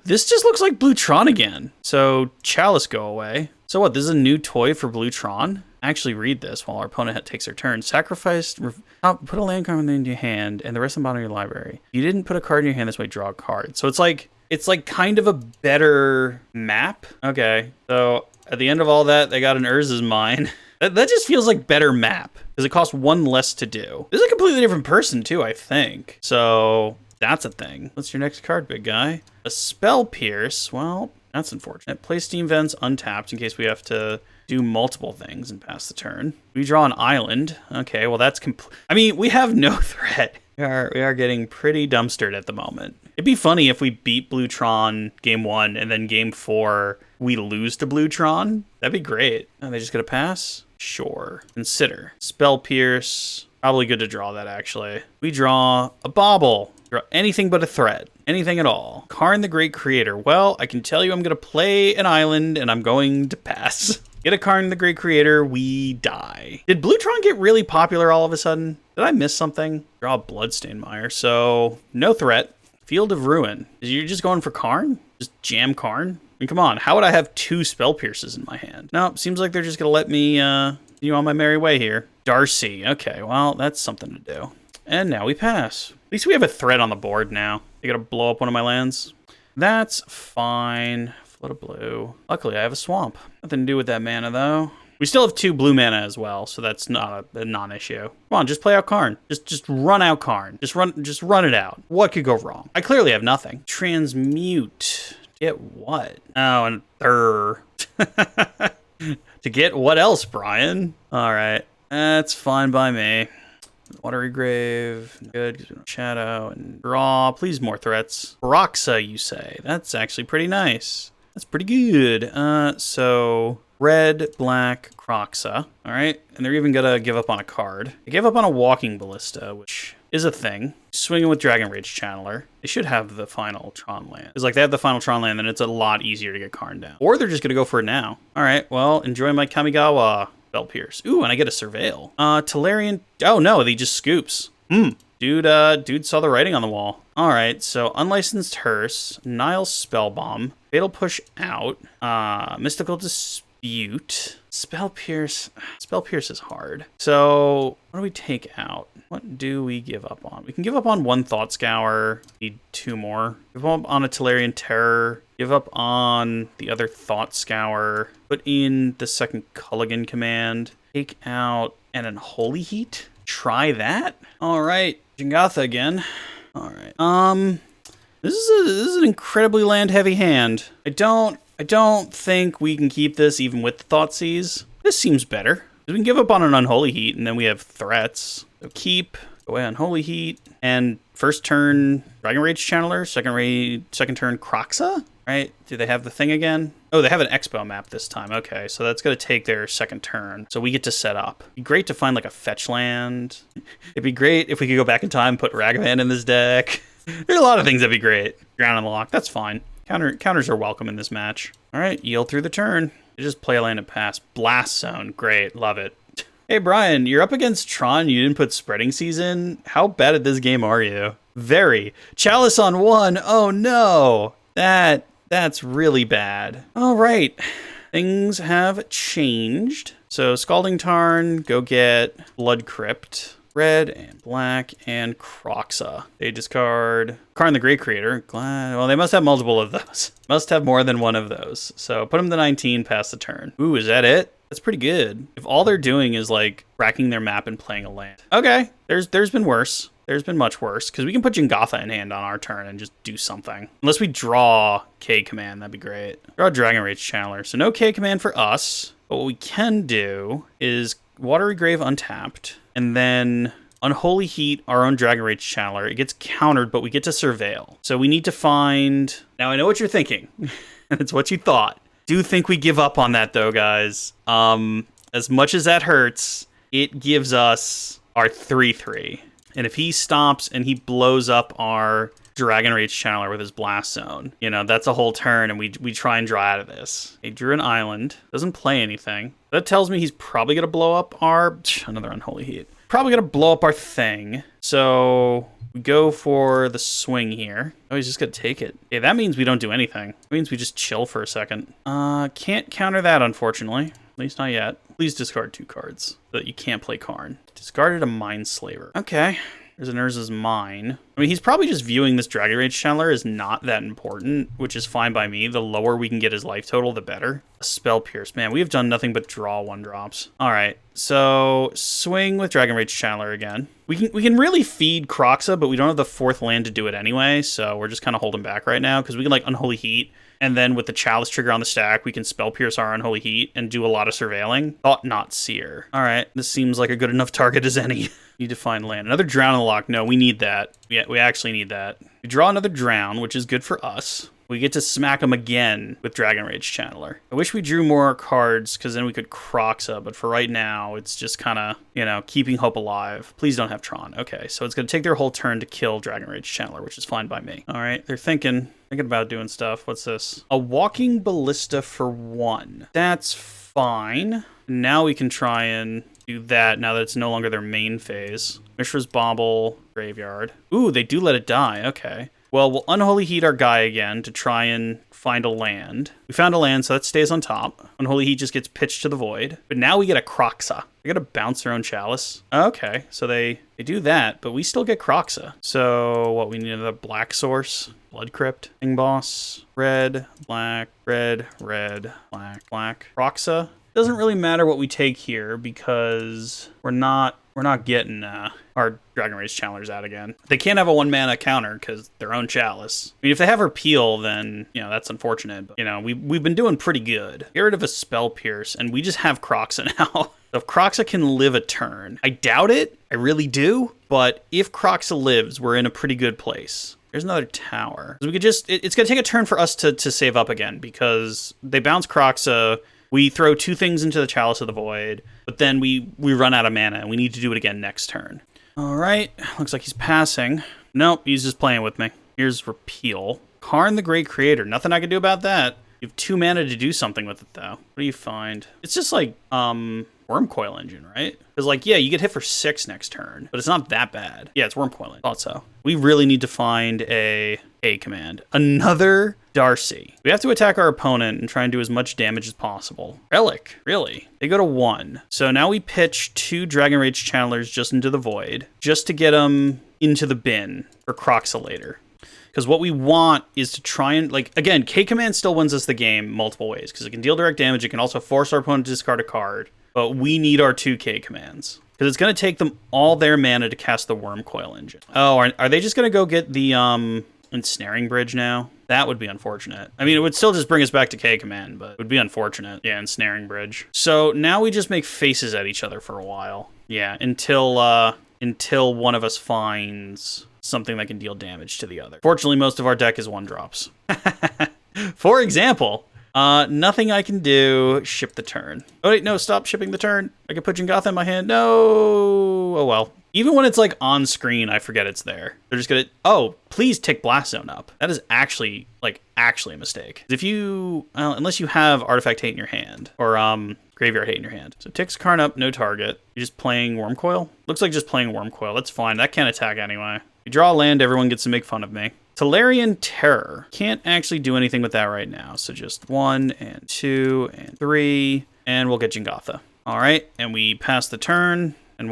This just looks like Blue Tron again. So Chalice, go away. So what, this is a new toy for Blue Tron? Actually read this while our opponent takes their turn. Sacrifice, put a land card in your hand and the rest of the bottom of your library. If you didn't put a card in your hand this way, draw a card. So it's like kind of a better map. Okay, so at the end of all that, they got an Urza's Mine. That just feels like better map, because it costs 1 less to do. This is a completely different person, too, I think. So that's a thing. What's your next card, big guy? A Spell Pierce. Well, that's unfortunate. Play Steam Vents untapped in case we have to do multiple things and pass the turn. We draw an island. Okay, well, that's I mean, we have no threat. We are getting pretty dumpstered at the moment. It'd be funny if we beat Blue Tron game 1 and then game 4 we lose to Blue Tron. That'd be great. Oh, they just get a pass? Sure. Consider. Spell Pierce. Probably good to draw that, actually. We draw a Bauble. Draw anything but a threat. Anything at all. Karn the Great Creator. Well, I can tell you I'm going to play an island, and I'm going to pass. Get a Karn the Great Creator, we die. Did Blue Tron get really popular all of a sudden? Did I miss something? Draw a Bloodstained Mire, so no threat. Field of Ruin. You're just going for Karn? Just jam Karn? I mean, come on, how would I have 2 Spell Pierces in my hand? No, seems like they're just gonna let me you on my merry way here. Darcy, okay, well, that's something to do. And now we pass. At least we have a threat on the board now. They gotta blow up one of my lands. That's fine. Float a blue. Luckily, I have a swamp. Nothing to do with that mana, though. We still have 2 blue mana as well, so that's not a non-issue. Come on, just play out Karn. Just run out Karn. Just run it out. What could go wrong? I clearly have nothing. Transmute. Get what? Oh, and to get what else, Brian? All right, that's fine by me. Watery Grave, good, because we don't shadow, and draw. Please, more threats. Roxa, you say? That's actually pretty nice. That's pretty good. So red, black, Croxa. All right, and they're even gonna give up on a card. They gave up on a Walking Ballista, which is a thing. Swinging with Dragon Rage Channeler. They should have the final Tron land. It's like they have the final Tron land, then it's a lot easier to get Karn down. Or they're just gonna go for it now. All right, well, enjoy my Kamigawa Spell Pierce. Ooh, and I get a Surveil. Tolarian. Oh no, he just scoops. Dude saw the writing on the wall. All right, so Unlicensed Hearse, Nile Spellbomb, Fatal Push out, Mystical Dispute, Spell Pierce. Spell Pierce is hard. So what do we take out? What do we give up on? We can give up on 1 Thought Scour. Need 2 more. Give up on a Tolarian Terror. Give up on the other Thought Scour. Put in the 2nd Culligan command. Take out an Unholy Heat. Try that. All right, Jingatha again. All right. This is an incredibly land-heavy hand. I don't think we can keep this even with the Thoughtseize. This seems better. We can give up on an Unholy Heat, and then we have threats. So keep, go away Unholy Heat, and first turn Dragon Rage Channeler, second turn Croxa, right? Do they have the thing again? Oh, they have an Expo map this time. Okay, so that's going to take their second turn. So we get to set up. It'd be great to find like a fetch land. It'd be great if we could go back in time and put Ragavan in this deck. There's a lot of things that'd be great. Ground on the lock, that's fine. Counters are welcome in this match. All right, yield through the turn. You just play a land and pass. Blast Zone, great, love it. Hey Brian, you're up against Tron, you didn't put Spreading Season. How bad at this game are you? Very. Chalice on 1, oh no. That That's really bad. All right. Things have changed. So Scalding Tarn, go get Blood Crypt. Red and black and Croxa. They discard Karn the Great Creator. Well, they must have multiple of those. Must have more than one of those. So put them to 19, pass the turn. Ooh, is that it? That's pretty good. If all they're doing is like racking their map and playing a land. Okay, there's been worse. There's been much worse, because we can put Jingatha in hand on our turn and just do something. Unless we draw K-Command, that'd be great. Draw Dragon Rage Channeler. So no K-Command for us. But what we can do is Watery Grave untapped, and then Unholy Heat, our own Dragon Rage Channeler. It gets countered, but we get to Surveil. So we need to find... Now, I know what you're thinking. It's what you thought. Do think we give up on that, though, guys. As much as that hurts, it gives us our 3/3. And if he stops and he blows up our Dragon Rage Channeler with his Blast Zone, you know, that's a whole turn, and we try and draw out of this. He drew an island, doesn't play anything. That tells me he's probably going to blow up our... Another Unholy Heat. Probably going to blow up our thing. So we go for the swing here. Oh, he's just going to take it. Yeah, that means we don't do anything. That means we just chill for a second. Can't counter that, unfortunately. At least not yet. Please discard 2 cards so that you can't play Karn. Discarded a Mindslaver. Okay. There's an Urza's Mine. I mean, he's probably just viewing this Dragon Rage Channeler as not that important, which is fine by me. The lower we can get his life total, the better. A Spell Pierce. Man, we have done nothing but draw 1-drops. All right. So swing with Dragon Rage Channeler again. We can really feed Croxa, but we don't have the 4th land to do it anyway, so we're just kind of holding back right now, because we can like Unholy Heat, and then with the Chalice trigger on the stack, we can Spell Pierce our Unholy Heat and do a lot of surveilling. Thought Not Seer. All right, this seems like a good enough target as any. Need to find land. Another Drown in the Loch. No, we need that. Yeah, we actually need that. We draw another Drown, which is good for us. We get to smack him again with Dragon Rage Channeler. I wish we drew more cards, because then we could Croxa, but for right now, it's just kind of, you know, keeping hope alive. Please don't have Tron. Okay, so it's going to take their whole turn to kill Dragon Rage Channeler, which is fine by me. All right, they're thinking about doing stuff. What's this? A Walking Ballista for 1. That's fine. Now we can try and do that now that it's no longer their main phase. Mishra's Bauble, Graveyard. Ooh, they do let it die. Okay. Well, we'll Unholy Heat our guy again to try and find a land. We found a land, so that stays on top. Unholy Heat just gets pitched to the void. But now we get a Croxa. They got to bounce their own Chalice. Okay, so they do that, but we still get Croxa. So what, we need another black source. Blood Crypt, King Boss, red, black, red, red, black, black. Croxa. Doesn't really matter what we take here because we're not getting our Dragon Rage Challengers out again. They can't have a 1-mana counter because their own Chalice. I mean, if they have Repeal, then, you know, that's unfortunate. But, you know, we've been doing pretty good. Get rid of a Spell Pierce, and we just have Croxa now. So if Croxa can live a turn, I doubt it. I really do. But if Croxa lives, we're in a pretty good place. There's another tower. So we could just... It's going to take a turn for us to save up again because they bounce Croxa. We throw 2 things into the Chalice of the Void, but then we run out of mana, and we need to do it again next turn. All right, looks like he's passing. Nope, he's just playing with me. Here's Repeal. Karn the Great Creator. Nothing I can do about that. You have 2 mana to do something with it, though. What do you find? It's just like, Wormcoil Engine, right? Because, like, yeah, you get hit for 6 next turn, but it's not that bad. Yeah, it's Wormcoil Engine. Thought so. We really need to find a command. Another Darcy. We have to attack our opponent and try and do as much damage as possible. Relic, really? They go to 1. So now we pitch 2 Dragon Rage Channelers just into the void, just to get them into the bin for Croxa later. Because what we want is to try and, like, again, K-Command still wins us the game multiple ways, because it can deal direct damage, it can also force our opponent to discard a card, but we need our 2 K-Commands. Because it's going to take them all their mana to cast the Wormcoil Engine. Oh, are they just going to go get the Ensnaring Bridge now? That would be unfortunate. I mean, it would still just bring us back to K-Command, but it would be unfortunate. Yeah, Ensnaring Bridge. So now we just make faces at each other for a while. Yeah, until one of us finds something that can deal damage to the other. Fortunately, most of our deck is 1-drops. For example, nothing I can do. Ship the turn. Oh, wait, no, stop shipping the turn. I can put Jingatha in my hand. No. Oh, well. Even when it's, like, on screen, I forget it's there. They're just gonna... Oh, please tick Blast Zone up. That is actually a mistake. If you... unless you have Artifact Hate in your hand. Or, Graveyard Hate in your hand. So ticks Karn up, no target. You're just playing Wormcoil? Looks like just playing Wormcoil. That's fine. That can't attack anyway. You draw a land, everyone gets to make fun of me. Tolarian Terror. Can't actually do anything with that right now. So just 1 and 2 and 3, and we'll get Jingotha. All right, and we pass the turn, and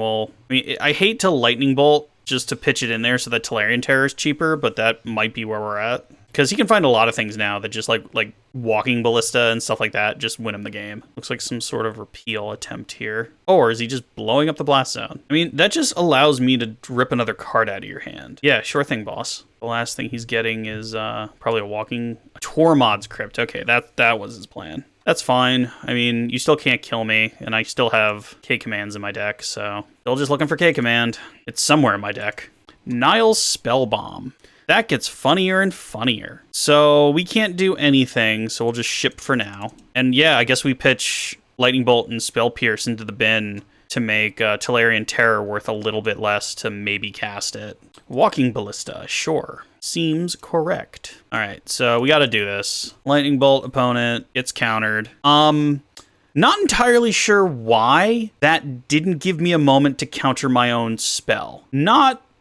I hate to Lightning Bolt just to pitch it in there so that Tolarian Terror is cheaper, but that might be where we're at. Because he can find a lot of things now that just like Walking Ballista and stuff like that just win him the game. Looks like some sort of repeal attempt here. Or is he just blowing up the blast zone? I mean, that just allows me to rip another card out of your hand. Yeah, sure thing, boss. The last thing he's getting is probably a Tormod's Crypt. Okay, that was his plan. That's fine. I mean, you still can't kill me, and I still have K-Commands in my deck, so still just looking for K-Command. It's somewhere in my deck. Nile's Spellbomb. That gets funnier and funnier. So we can't do anything, so we'll just ship for now. And yeah, I guess we pitch Lightning Bolt and Spell Pierce into the bin to make Tolarian Terror worth a little bit less to maybe cast it. Walking Ballista, sure. Seems correct. All right, so we got to do this. Lightning Bolt opponent gets countered. Not entirely sure why that didn't give me a moment to counter my own spell.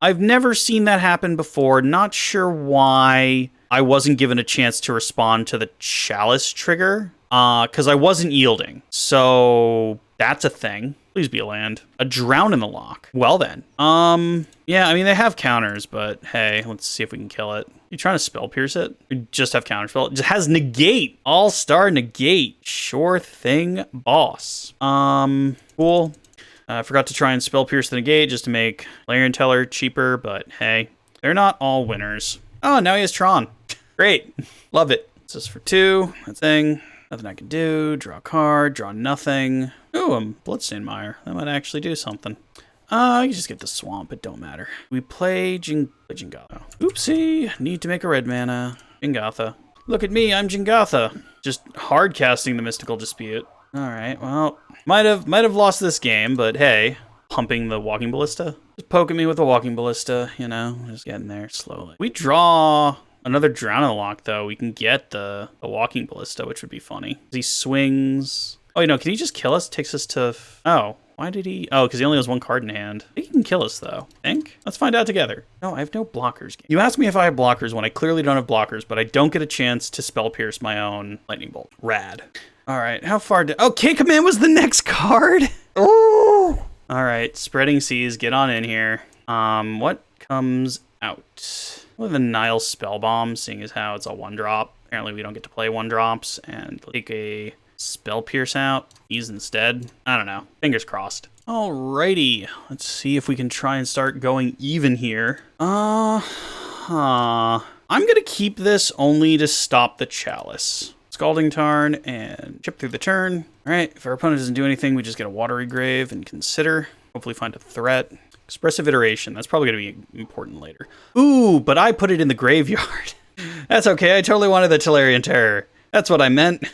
I've never seen that happen before. Not sure why I wasn't given a chance to respond to the Chalice trigger, because I wasn't yielding. So that's a thing. Please be a land. A Drown in the Lock. Well then. Yeah, I mean, they have counters, but hey, let's see if we can kill it. You trying to Spell Pierce it? You just have counterspell. It just has negate. All-star negate. Sure thing, boss. Cool. I forgot to try and Spell Pierce the negate just to make Tolarian Terror cheaper, but hey, they're not all winners. Oh, now he has Tron. Great. Love it. This is for 2. That thing. Nothing I can do. Draw a card. Draw nothing. Ooh, I'm Bloodstained Mire. That might actually do something. You just get the swamp. It don't matter. We play Jingotha. Oopsie. Need to make a red mana. Jingotha. Look at me. I'm Jingotha. Just hard casting the Mystical Dispute. All right. Well, might have lost this game, but hey, pumping the Walking Ballista. Just poking me with the Walking Ballista, you know, just getting there slowly. We draw another Drown in the Lock, though. We can get the Walking Ballista, which would be funny. He swings. Oh, you know, can he just kill us? Takes us to. Oh, why did he? Oh, because he only has 1 card in hand. I think he can kill us, though. Think? Let's find out together. No, I have no blockers. You ask me if I have blockers when I clearly don't have blockers, but I don't get a chance to Spell Pierce my own Lightning Bolt. Rad. All right, how far did... Oh, K-Command was the next card? Oh! All right, Spreading Seas, get on in here. What comes out? Well, the Nile Spellbomb, seeing as how it's a 1-drop. Apparently we don't get to play 1-drops, and take a Spell Pierce out. These instead. I don't know. Fingers crossed. Alrighty, let's see if we can try and start going even here. I'm gonna keep this only to stop the Chalice. Scalding Tarn and chip through the turn. All right, if our opponent doesn't do anything, we just get a Watery Grave and consider. Hopefully find a threat. Expressive Iteration, that's probably going to be important later. Ooh, but I put it in the graveyard. That's okay, I totally wanted the Tolarian Terror. That's what I meant.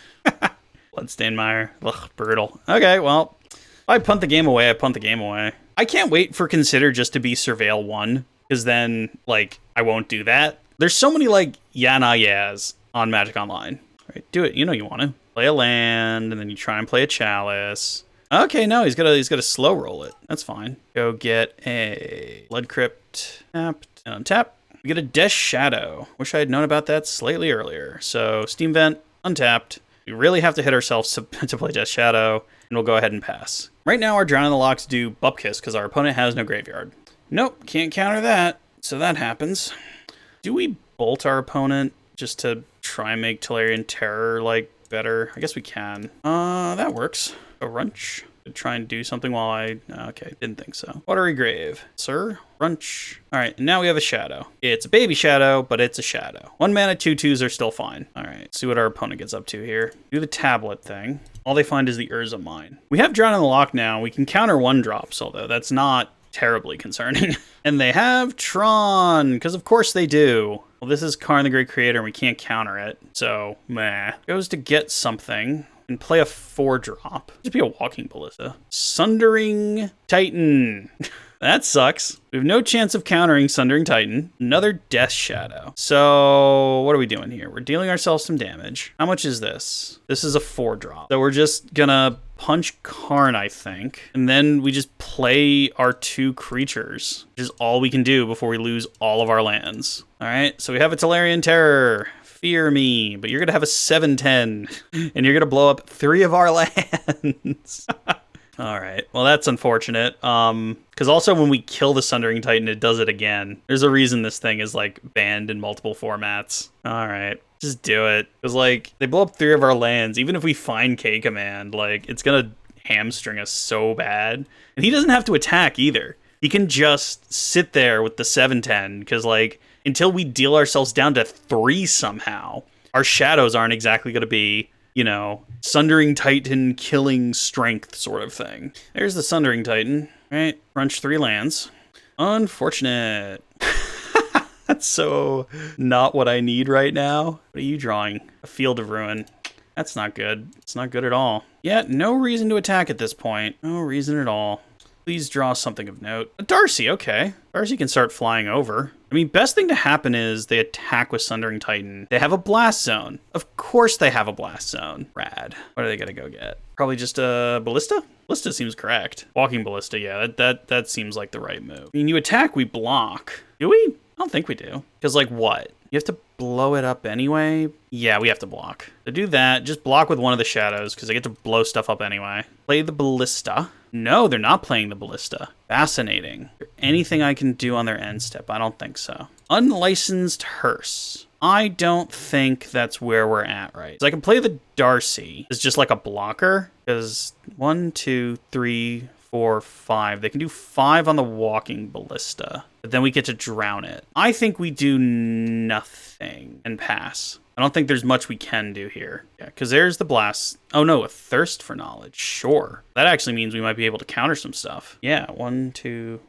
Bloodstained Mire. Ugh, brutal. Okay, well, if I punt the game away, I punt the game away. I can't wait for Consider just to be Surveil 1, because then, like, I won't do that. There's so many, like, Yaz on Magic Online. Right, do it. You know you want to play a land, and then you try and play a Chalice. Okay, no, he's got to slow roll it. That's fine. Go get a Blood Crypt tapped and untap. We get a Death Shadow. Wish I had known about that slightly earlier. So Steam Vent untapped. We really have to hit ourselves to play Death Shadow, and we'll go ahead and pass. Right now, our Drown in the Locks do Bupkis because our opponent has no graveyard. Nope, can't counter that. So that happens. Do we bolt our opponent just to try and make Tolarian Terror, like, better? I guess we can. That works. A Runch. Could try and do something while I... Okay, didn't think so. Watery Grave. Sir? Runch. All right, and now we have a Shadow. It's a baby Shadow, but it's a Shadow. 1 mana, 2/2s are still fine. All right, see what our opponent gets up to here. Do the tablet thing. All they find is the Urza Mine. We have Drown in the Lock now. We can counter 1-drops, although that's not terribly concerning. And they have Tron, because of course they do. Well, this is Karn the Great Creator, and we can't counter it, so meh. Goes to get something and play a 4-drop. Just be a Walking Ballista. Sundering Titan. That sucks. We have no chance of countering Sundering Titan. Another Death Shadow. So what are we doing here? We're dealing ourselves some damage. How much is this? This is a 4-drop. So we're just gonna punch Karn, I think. And then we just play our 2 creatures, which is all we can do before we lose all of our lands. All right, so we have a Tolarian Terror. Fear me, but you're going to have a 7/10, and you're going to blow up 3 of our lands. All right, well, that's unfortunate. Because also when we kill the Sundering Titan, it does it again. There's a reason this thing is, like, banned in multiple formats. All right, just do it. Because, like, they blow up 3 of our lands. Even if we find K-Command, like, it's going to hamstring us so bad. And he doesn't have to attack either. He can just sit there with the 7/10, because, like, until we deal ourselves down to 3 somehow, our shadows aren't exactly going to be, you know, Sundering Titan killing strength sort of thing. There's the Sundering Titan. All right, crunch 3 lands. Unfortunate. That's so not what I need right now. What are you drawing? A Field of Ruin. That's not good. It's not good at all. Yeah, no reason to attack at this point. No reason at all. Please draw something of note. A Darcy, okay. Darcy can start flying over. I mean, best thing to happen is they attack with Sundering Titan. They have a Blast Zone. Of course they have a Blast Zone. Rad. What are they gonna go get? Probably just a Ballista? Ballista seems correct. Walking Ballista, yeah, that seems like the right move. I mean, you attack, we block. Do we? I don't think we do. Because, like, what? You have to blow it up anyway? Yeah, we have to block. To do that, just block with one of the shadows, because they get to blow stuff up anyway. Play the Ballista. No, they're not playing the Ballista. Fascinating. Is there anything I can do on their end step? I don't think so. Unlicensed Hearse. I don't think that's where we're at, right? So I can play the Darcy as just like a blocker, because 1, 2, 3, 4, 5. They can do 5 on the Walking Ballista, but then we get to drown it. I think we do nothing and pass. I don't think there's much we can do here. Yeah, because there's the Blast. Oh no, a Thirst for Knowledge. Sure. That actually means we might be able to counter some stuff. Yeah, 1, 2,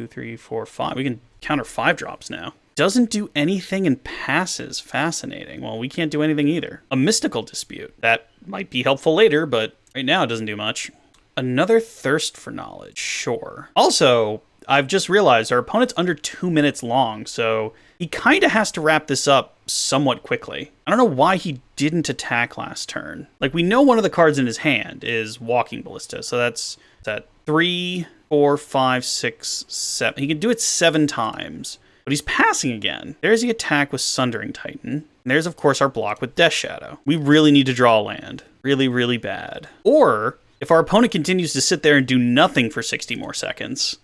3, 4, 5. We can counter 5 drops now. Doesn't do anything and passes. Fascinating. Well, we can't do anything either. A Mystical Dispute. That might be helpful later, but right now it doesn't do much. Another Thirst for Knowledge. Sure. Also, I've just realized our opponent's under 2 minutes long, so he kind of has to wrap this up somewhat quickly. I don't know why he didn't attack last turn. Like, we know one of the cards in his hand is Walking Ballista, so that's 3, 4, 5, 6, 7. He can do it 7 times, but he's passing again. There's the attack with Sundering Titan. And there's, of course, our block with Death Shadow. We really need to draw a land. Really, really bad. Or, if our opponent continues to sit there and do nothing for 60 more seconds,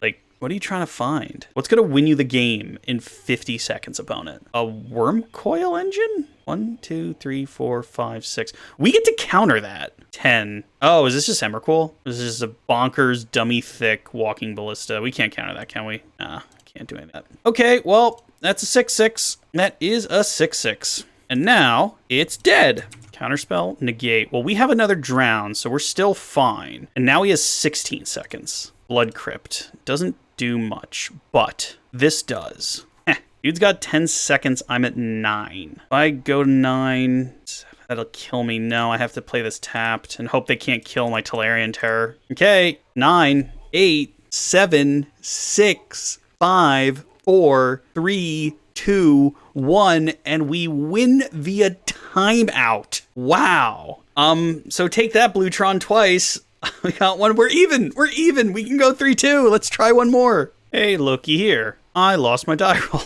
like, what are you trying to find? What's going to win you the game in 50 seconds, opponent? A Worm Coil Engine? 1, 2, 3, 4, 5, 6. We get to counter that. 10. Oh, is this just Emrakul? This is just a bonkers, dummy thick Walking Ballista. We can't counter that, can we? Nah, can't do any of that. Okay, well, that's a 6/6. That is a 6/6. And now, it's dead. Counterspell, negate. Well, we have another drown, so we're still fine. And now he has 16 seconds. Blood Crypt. Doesn't do much, but this does. Dude's got 10 seconds. I'm at 9. If I go to 9, that'll kill me. No, I have to play this tapped and hope they can't kill my Tolarian Terror. Okay, 9, 8, 7, 6, 5, 4, 3, 2, 1, and we win via timeout. Wow. So take that, Bluetron, twice. We got one. We're even. We're even. We can go 3-2. Let's try one more. Hey, looky here. I lost my die roll.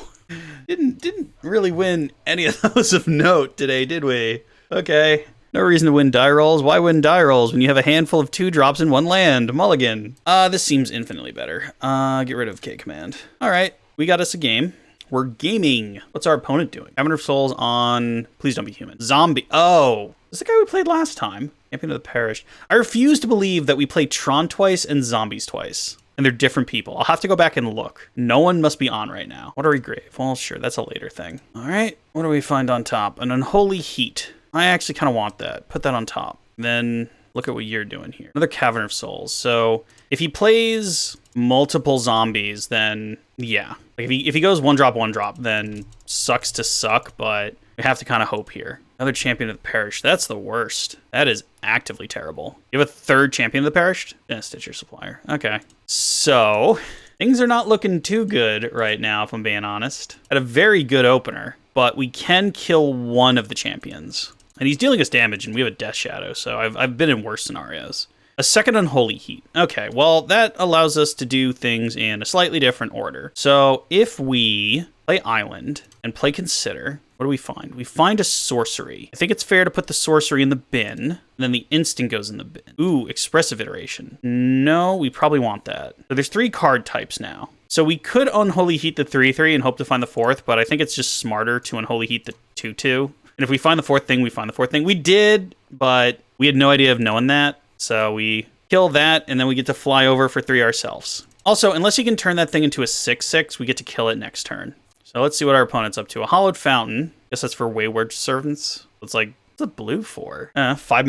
Didn't really win any of those of note today, did we? Okay. No reason to win die rolls. Why win die rolls when you have a handful of 2 drops in 1 land? Mulligan. This seems infinitely better. Get rid of K-Command. All right. We got us a game. We're gaming. What's our opponent doing? Cabinet of Souls on... Please don't be human. Zombie. Oh. This is the guy we played last time. Champion of the Perished. I refuse to believe that we played Tron twice and Zombies twice. And they're different people. I'll have to go back and look. No one must be on right now. Watery Grave. Well, sure. That's a later thing. All right. What do we find on top? An Unholy Heat. I actually kind of want that. Put that on top. Then look at what you're doing here. Another Cavern of Souls. So if he plays multiple zombies, then yeah. Like if he goes 1-drop, then sucks to suck, but we have to kind of hope here. Another Champion of the Perished. That's the worst. That is actively terrible. You have a 3rd Champion of the Perished? Yeah, Stitcher Supplier. Okay. So, things are not looking too good right now, if I'm being honest. Had a very good opener, but we can kill one of the champions. And he's dealing us damage, and we have a Death Shadow, so I've been in worse scenarios. A second Unholy Heat. Okay, well, that allows us to do things in a slightly different order. So if we play Island, and play Consider. What do we find? We find a sorcery. I think it's fair to put the sorcery in the bin, and then the instant goes in the bin. Ooh, expressive iteration. No, we probably want that. So there's 3 card types now. So we could Unholy Heat the 3/3 and hope to find the 4th, but I think it's just smarter to Unholy Heat the 2/2. And if we find the 4th thing, we find the 4th thing. We did, but we had no idea of knowing that. So we kill that, and then we get to fly over for 3 ourselves. Also, unless you can turn that thing into a 6/6, we get to kill it next turn. So let's see what our opponent's up to. A Hollowed Fountain. Guess that's for Wayward Servants. It's like, what's a blue for? 5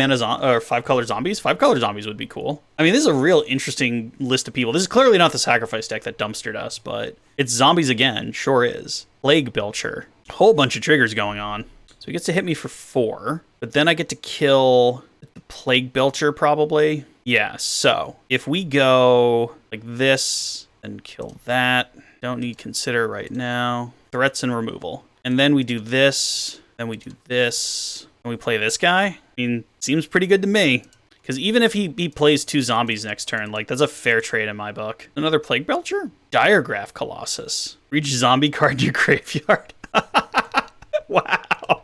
color zombies? 5 color zombies would be cool. I mean, this is a real interesting list of people. This is clearly not the sacrifice deck that dumpstered us, but it's zombies again. Sure is. Plague Belcher. Whole bunch of triggers going on. So he gets to hit me for 4, but then I get to kill the Plague Belcher probably. Yeah, so if we go like this and kill that, don't need Consider right now. Threats and removal. And then we do this, then we do this, and we play this guy. I mean, seems pretty good to me. Because even if he plays 2 zombies next turn, like, that's a fair trade in my book. Another Plague Belcher? Diregraph Colossus. Reach zombie card in your graveyard. Wow.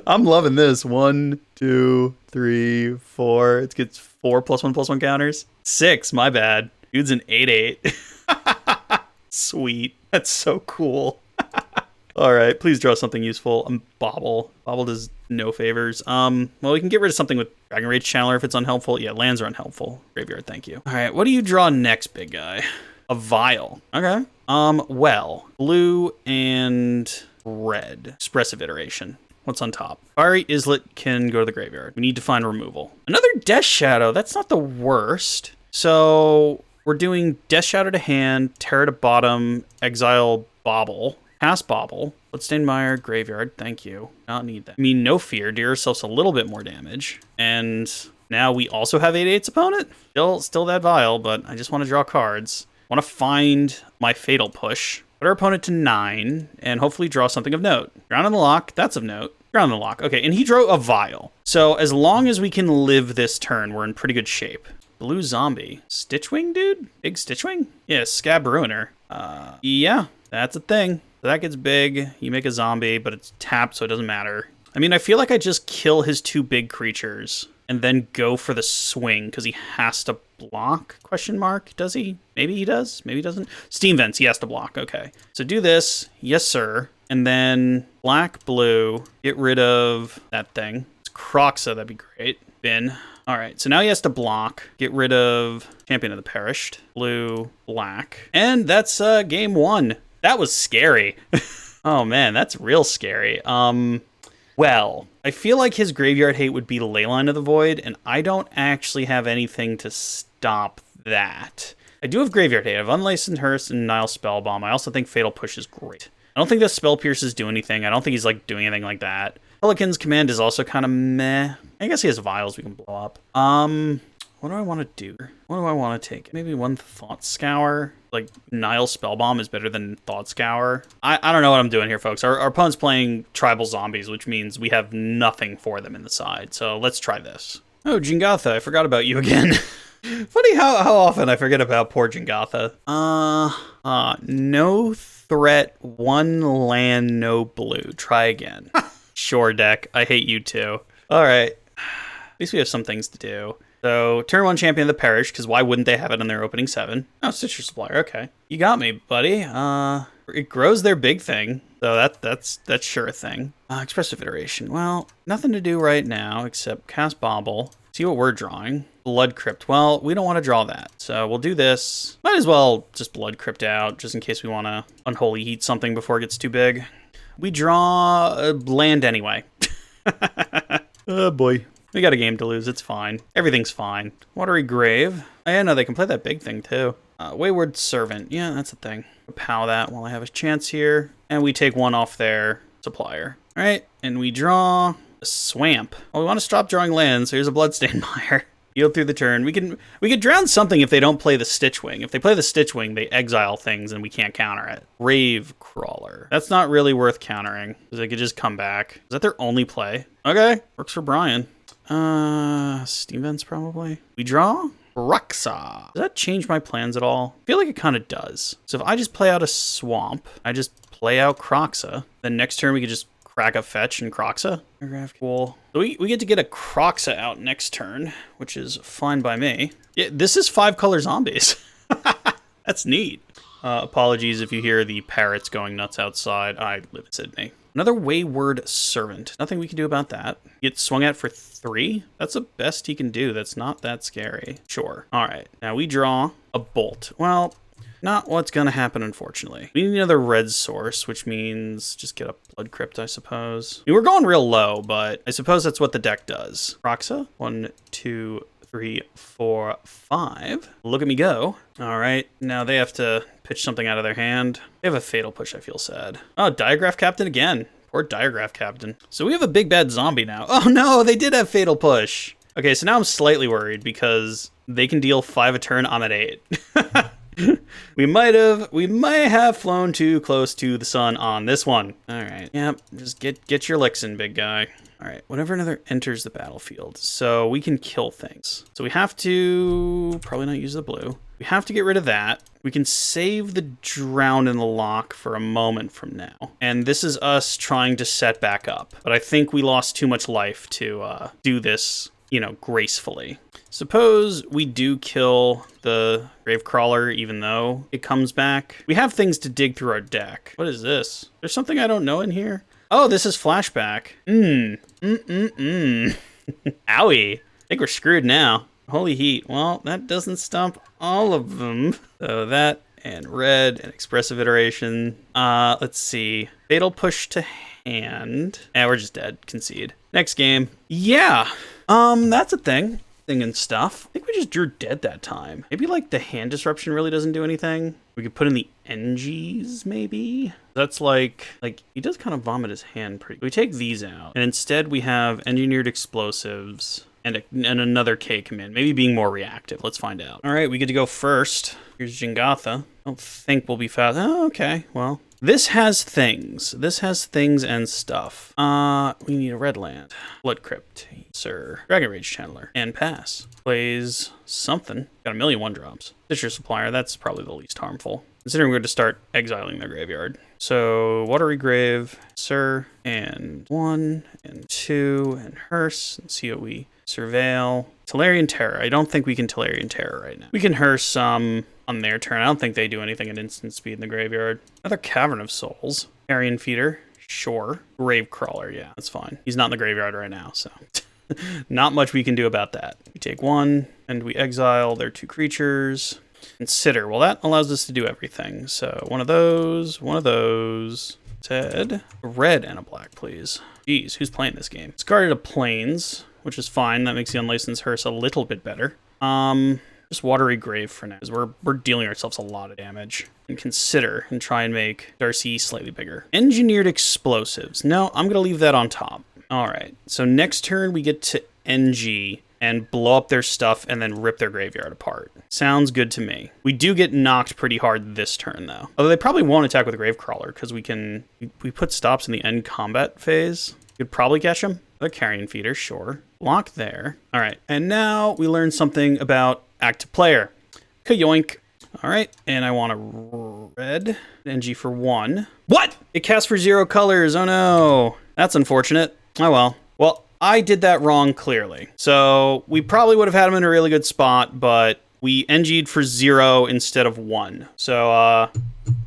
I'm loving this. 1, 2, 3, 4. It gets 4 +1/+1 counters. 6, my bad. Dude's an 8/8. Sweet. That's so cool. All right, please draw something useful. Bobble. Bobble does no favors. Well, we can get rid of something with Dragon Rage Channeler if it's unhelpful. Yeah, lands are unhelpful. Graveyard, thank you. All right, what do you draw next, big guy? A Vial. Okay. Well, blue and red. Expressive iteration. What's on top? Fiery Islet can go to the graveyard. We need to find removal. Another Death Shadow. That's not the worst. So we're doing Death Shadow to hand, Terror to bottom, exile Bobble, pass Bobble, Bloodstained Mire, graveyard, thank you. Not need that. I mean, no fear, deal ourselves a little bit more damage. And now we also have 8/8's opponent. Still that Vial, but I just want to draw cards. I want to find my Fatal Push. Put our opponent to 9, and hopefully draw something of note. Ground on the Lock, that's of note. Ground on the Lock, okay, and he drew a Vial. So as long as we can live this turn, we're in pretty good shape. Blue zombie. Stitchwing, dude? Big Stitchwing? Yeah, Scab Ruiner. Yeah, that's a thing. So that gets big. You make a zombie, but it's tapped, so it doesn't matter. I mean, I feel like I just kill his 2 big creatures and then go for the swing because he has to block, question mark. Does he? Maybe he does. Maybe he doesn't. Steam Vents, he has to block. Okay. So do this. Yes, sir. And then black, blue. Get rid of that thing. It's Croxa. That'd be great. Bin. All right. So now he has to block. Get rid of Champion of the Perished. Blue, black. And that's game 1. That was scary. Oh, man. That's real scary. Well, I feel like his graveyard hate would be Leyline of the Void, and I don't actually have anything to stop that. I do have graveyard hate. I have Unlicensed Hearse and Nile Spellbomb. I also think Fatal Push is great. I don't think the Spell Pierces do anything. I don't think he's like doing anything like that. Pelican's Command is also kind of meh. I guess he has Vials we can blow up. What do I want to do? What do I want to take? Maybe one Thought Scour. Like, Nile Spellbomb is better than Thought Scour. I don't know what I'm doing here, folks. Our opponent's playing Tribal Zombies, which means we have nothing for them in the side. So let's try this. Oh, Jingatha, I forgot about you again. Funny how often I forget about poor Jingatha. No threat, 1 land, no blue. Try again. Sure, deck. I hate you too. All right. At least we have some things to do. So, turn 1 Champion of the Parish, because why wouldn't they have it in their opening 7? Oh, Citrus Supplier, okay. You got me, buddy. It grows their big thing, so that's sure a thing. Expressive Iteration. Well, nothing to do right now except cast Bobble. See what we're drawing. Blood Crypt. Well, we don't want to draw that, so we'll do this. Might as well just Blood Crypt out, just in case we want to Unholy Heat something before it gets too big. We draw land anyway. Oh, boy. We got a game to lose. It's fine. Everything's fine. Watery Grave. Oh, yeah, no, they can play that big thing, too. Wayward Servant. Yeah, that's a thing. Pow that while I have a chance here. And we take 1 off their supplier. All right, and we draw a Swamp. Well, we want to stop drawing lands, so here's a Bloodstained Mire. Yield through the turn. We could drown something if they don't play the Stitchwing. If they play the Stitchwing, they exile things and we can't counter it. Grave Crawler. That's not really worth countering, because they could just come back. Is that their only play? Okay, works for Brian. Steam Vents probably. We draw Ruxa. Does that change my plans at all? I feel like it kind of does. So if I just play out a Swamp, I just play out Croxa. Then next turn we could just crack a fetch and Croxa. Cool. So we get to get a Croxa out next turn, which is fine by me. Yeah, this is 5-color zombies. That's neat. Apologies if you hear the parrots going nuts outside. I live in Sydney. Another Wayward Servant. Nothing we can do about that. Get swung at for 3? That's the best he can do. That's not that scary. Sure. All right. Now we draw a Bolt. Well, not what's going to happen, unfortunately. We need another red source, which means just get a Blood Crypt, I suppose. I mean, we're going real low, but I suppose that's what the deck does. Croxa. 1, 2, 3, 4, 5. Look at me go. All right. Now they have to pitch something out of their hand. They have a Fatal Push. I feel sad. Oh, Diagraph Captain again. Poor Diagraph Captain. So we have a big bad zombie now. Oh no, they did have Fatal Push. Okay, so now I'm slightly worried because they can deal 5 a turn. I'm at 8. We might have flown too close to the sun on this one. All right. Yep. Just get your licks in, big guy. All right. Whenever another enters the battlefield, so we can kill things. So we have to probably not use the blue. We have to get rid of that. We can save the Drown in the Lock for a moment from now. And this is us trying to set back up. But I think we lost too much life to do this, you know, gracefully. Suppose we do kill the Gravecrawler, even though it comes back. We have things to dig through our deck. What is this? There's something I don't know in here. Oh, this is flashback. Owie. I think we're screwed now. Holy heat. Well, that doesn't stop all of them. So that and red and expressive iteration. Let's see. Fatal Push to hand. Yeah, we're just dead. Concede. Next game. Yeah. That's a thing. And stuff. I think we just drew dead that time. Maybe like the hand disruption really doesn't do anything. We could put in the NGs maybe. That's like he does kind of vomit his hand pretty. We take these out and instead we have engineered explosives and another K command. Maybe being more reactive. Let's find out. All right, we get to go first. Here's Jingatha. I don't think we'll be fast. Oh, okay. Well, this has things. This has things and stuff. We need a red land. Blood Crypt. Sir. Dragon Rage Channeler. And pass. Plays something. Got a million 1-drops. Fisher Supplier. That's probably the least harmful. Considering we're going to start exiling their graveyard. So, Watery Grave, Sir, and 1, and 2, and Hearse. And see what we surveil. Tolarian Terror. I don't think we can Tolarian Terror right now. We can Hearse on their turn. I don't think they do anything at instant speed in the graveyard. Another Cavern of Souls. Carrion Feeder. Sure. Gravecrawler. Yeah, that's fine. He's not in the graveyard right now, so... Not much we can do about that. We take 1, and we exile their 2 creatures. Consider. Well, that allows us to do everything. So, one of those. Ted. A red and a black, please. Jeez, who's playing this game? Discarded a Plains, which is fine. That makes the Unlicensed Hearse a little bit better. Just Watery Grave for now, because we're dealing ourselves a lot of damage. And consider and try and make Darcy slightly bigger. Engineered Explosives. No, I'm going to leave that on top. All right, so next turn we get to NG and blow up their stuff and then rip their graveyard apart. Sounds good to me. We do get knocked pretty hard this turn, though. Although they probably won't attack with a Gravecrawler, because we put stops in the end combat phase. Could probably catch them. Another Carrion Feeder, sure. Block there. All right, and now we learn something about active player. Kayoink. All right, and I want a red NG for 1. What? It casts for 0 colors. Oh no. That's unfortunate. Oh well. Well, I did that wrong clearly. So we probably would have had him in a really good spot, but we NG'd for 0 instead of 1. So,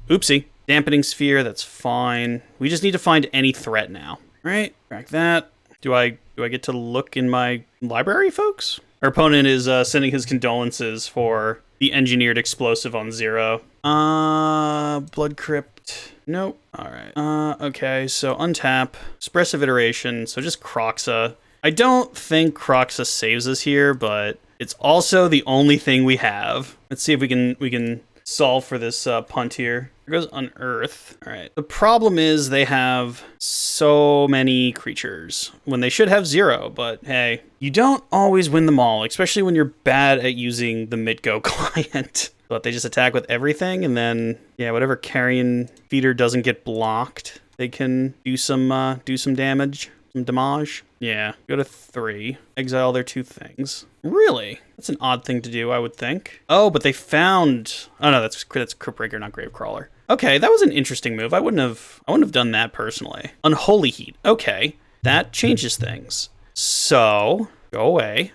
oopsie. Dampening Sphere, that's fine. We just need to find any threat now. All right, crack that. Do I get to look in my library, folks? Our opponent is sending his condolences for the engineered explosive on 0. Blood Crypt. Nope. All right. Okay, so untap. Expressive Iteration, so just Croxa. I don't think Croxa saves us here, but it's also the only thing we have. Let's see if we can solve for this punt here. There goes Unearth. All right. The problem is they have so many creatures when they should have 0, but hey, you don't always win them all, especially when you're bad at using the mid-go client. But they just attack with everything, and then, yeah, whatever Carrion Feeder doesn't get blocked, they can do some damage, some damage. Yeah, go to 3. Exile their 2 things. Really? That's an odd thing to do, I would think. Oh, but they found... Oh, no, that's Cryptbreaker, not Gravecrawler. Okay, that was an interesting move. I wouldn't have done that personally. Unholy Heat. Okay, that changes things. So, go away.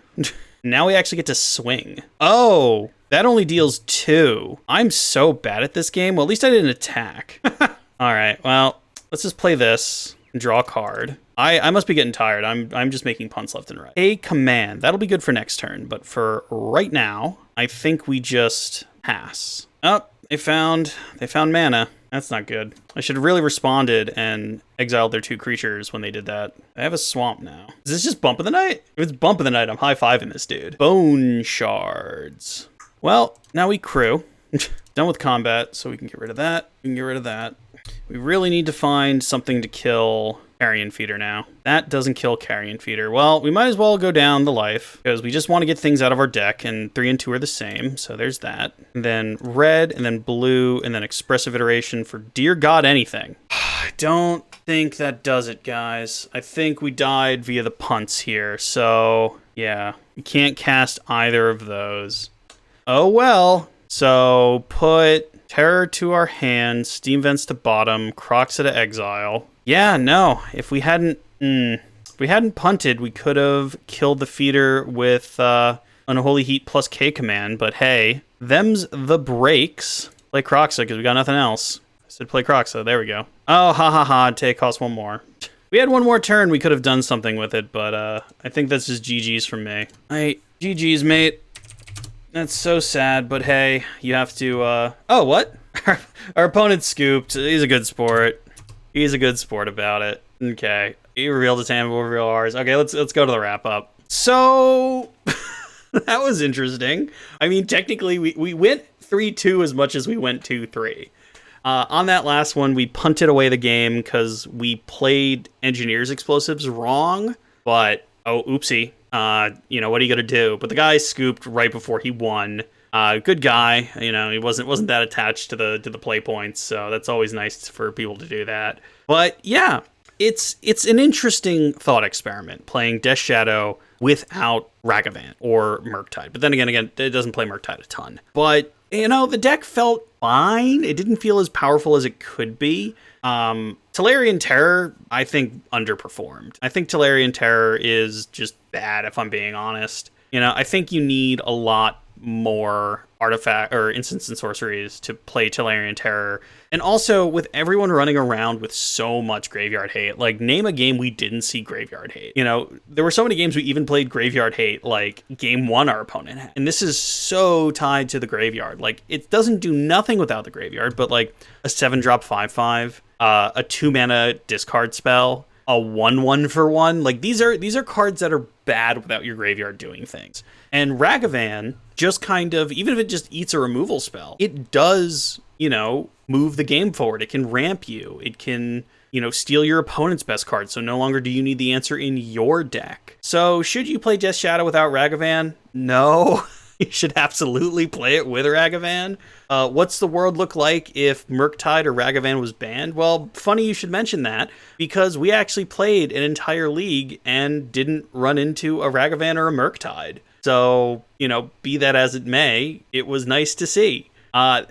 Now we actually get to swing. Oh, that only deals 2. I'm so bad at this game. Well, at least I didn't attack. All right, well, let's just play this and draw a card. I must be getting tired. I'm just making punts left and right. A command. That'll be good for next turn, but for right now, I think we just pass. Oh, they found mana. That's not good. I should have really responded and exiled their 2 creatures when they did that. I have a swamp now. Is this just Bump of the Night? If it's Bump of the Night, I'm high-fiving this dude. Bone Shards. Well, now we crew. Done with combat, so we can get rid of that. We can get rid of that. We really need to find something to kill Carrion Feeder now. That doesn't kill Carrion Feeder. Well, we might as well go down the life, because we just want to get things out of our deck, and 3 and 2 are the same, so there's that. And then red, and then blue, and then Expressive Iteration for Dear God Anything. I don't think that does it, guys. I think we died via the punts here, so yeah. We can't cast either of those. Oh well. So put Terror to our hand, Steam Vents to bottom, Kroxa to exile. Yeah, no. If we hadn't punted, we could have killed the feeder with Unholy Heat plus K command. But hey, them's the breaks. Play Kroxa because we got nothing else. I said play Kroxa. There we go. Oh, ha ha ha. Take cost 1 more. We had 1 more turn. We could have done something with it, but I think that's just GG's from me. GG's, mate. That's so sad, but hey, you have to, oh, what? Our opponent scooped. He's a good sport. He's a good sport about it. Okay. He revealed his hand, we'll reveal ours. Okay, let's go to the wrap-up. So, that was interesting. I mean, technically, we went 3-2 as much as we went 2-3. On that last one, we punted away the game because we played Engineer's Explosives wrong, but, oh, oopsie. You know, what are you gonna do? But the guy scooped right before he won. Good guy. You know, he wasn't that attached to the play points, so that's always nice for people to do that. But yeah, it's an interesting thought experiment playing Death Shadow without Ragavan or Murktide. But then again, it doesn't play Murktide a ton. But you know, the deck felt fine. It didn't feel as powerful as it could be. Tolarian Terror, I think, underperformed. I think Tolarian Terror is just bad, if I'm being honest. You know, I think you need a lot more artifact or instants and sorceries to play Tolarian Terror. And also, with everyone running around with so much Graveyard Hate, like, name a game we didn't see Graveyard Hate. You know, there were so many games we even played Graveyard Hate, like, game 1 our opponent had. And this is so tied to the graveyard. Like, it doesn't do nothing without the graveyard, but, like, a 7-drop 5/5, a 2-mana discard spell, a 1/1 for 1. Like, these are cards that are bad without your graveyard doing things. And Ragavan just kind of, even if it just eats a removal spell, it does, you know, move the game forward. It can ramp you. It can, you know, steal your opponent's best card, so no longer do you need the answer in your deck. So should you play Death Shadow without Ragavan? No. You should absolutely play it with Ragavan. What's the world look like if Murktide or Ragavan was banned? Well, funny you should mention that, because we actually played an entire league and didn't run into a Ragavan or a Murktide. So, you know, be that as it may, it was nice to see.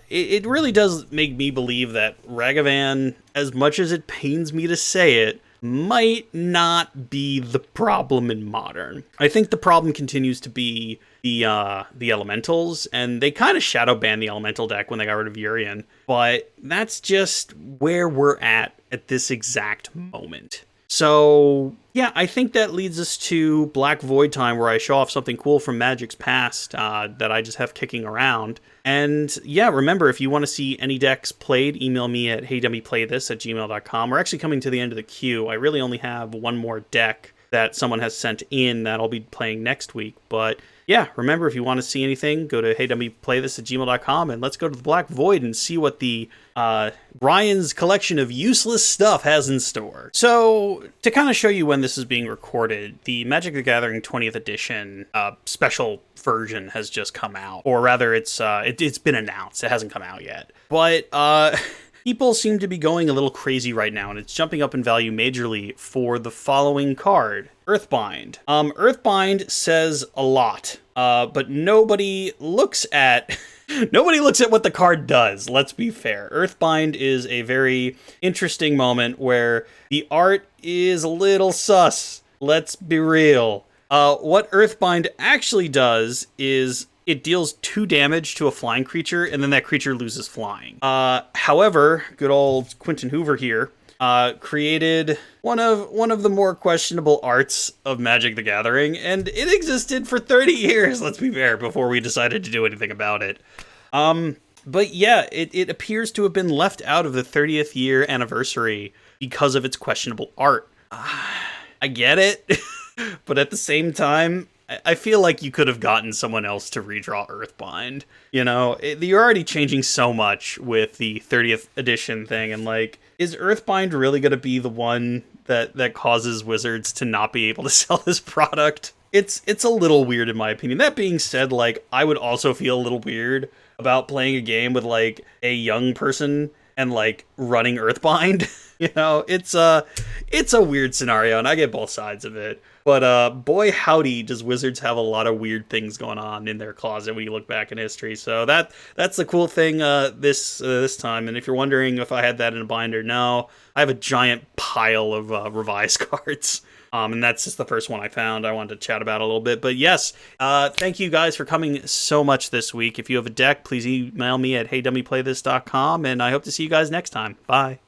It really does make me believe that Ragavan, as much as it pains me to say it, might not be the problem in Modern. I think the problem continues to be the elementals, and they kind of shadow banned the elemental deck when they got rid of Urian, but that's just where we're at this exact moment. So yeah, I think that leads us to Black Void time, where I show off something cool from Magic's past that I just have kicking around. And yeah, remember, if you want to see any decks played, email me at HeyDummyPlayThis@gmail.com. We're actually coming to the end of the queue. I really only have 1 more deck that someone has sent in that I'll be playing next week. But yeah, remember, if you want to see anything, go to HeyDummyPlayThis@gmail.com, and let's go to the Black Void and see what the Ryan's collection of useless stuff has in store. So, to kind of show you when this is being recorded, the Magic the Gathering 20th edition special version has just come out. Or rather, it's been announced. It hasn't come out yet. But people seem to be going a little crazy right now, and it's jumping up in value majorly for the following card, Earthbind. Earthbind says a lot, but nobody looks at... Nobody looks at what the card does, let's be fair. Earthbind is a very interesting moment where the art is a little sus. Let's be real. What Earthbind actually does is it deals 2 damage to a flying creature, and then that creature loses flying. However, good old Quentin Hoover here created one of the more questionable arts of Magic the Gathering, and it existed for 30 years, let's be fair, before we decided to do anything about it. But yeah, it appears to have been left out of the 30th year anniversary because of its questionable art. I get it, but at the same time, I feel like you could have gotten someone else to redraw Earthbind. You know, you're already changing so much with the 30th edition thing, and like, is Earthbind really going to be the one that causes Wizards to not be able to sell this product? It's a little weird in my opinion. That being said, like, I would also feel a little weird about playing a game with like a young person and like running Earthbind. You know, it's a weird scenario, and I get both sides of it. But boy howdy, does Wizards have a lot of weird things going on in their closet when you look back in history. So that's the cool thing this time. And if you're wondering if I had that in a binder, no, I have a giant pile of revised cards. And that's just the first one I found. I wanted to chat about a little bit. But yes, thank you guys for coming so much this week. If you have a deck, please email me at HeyDummyPlayThis.com, and I hope to see you guys next time. Bye.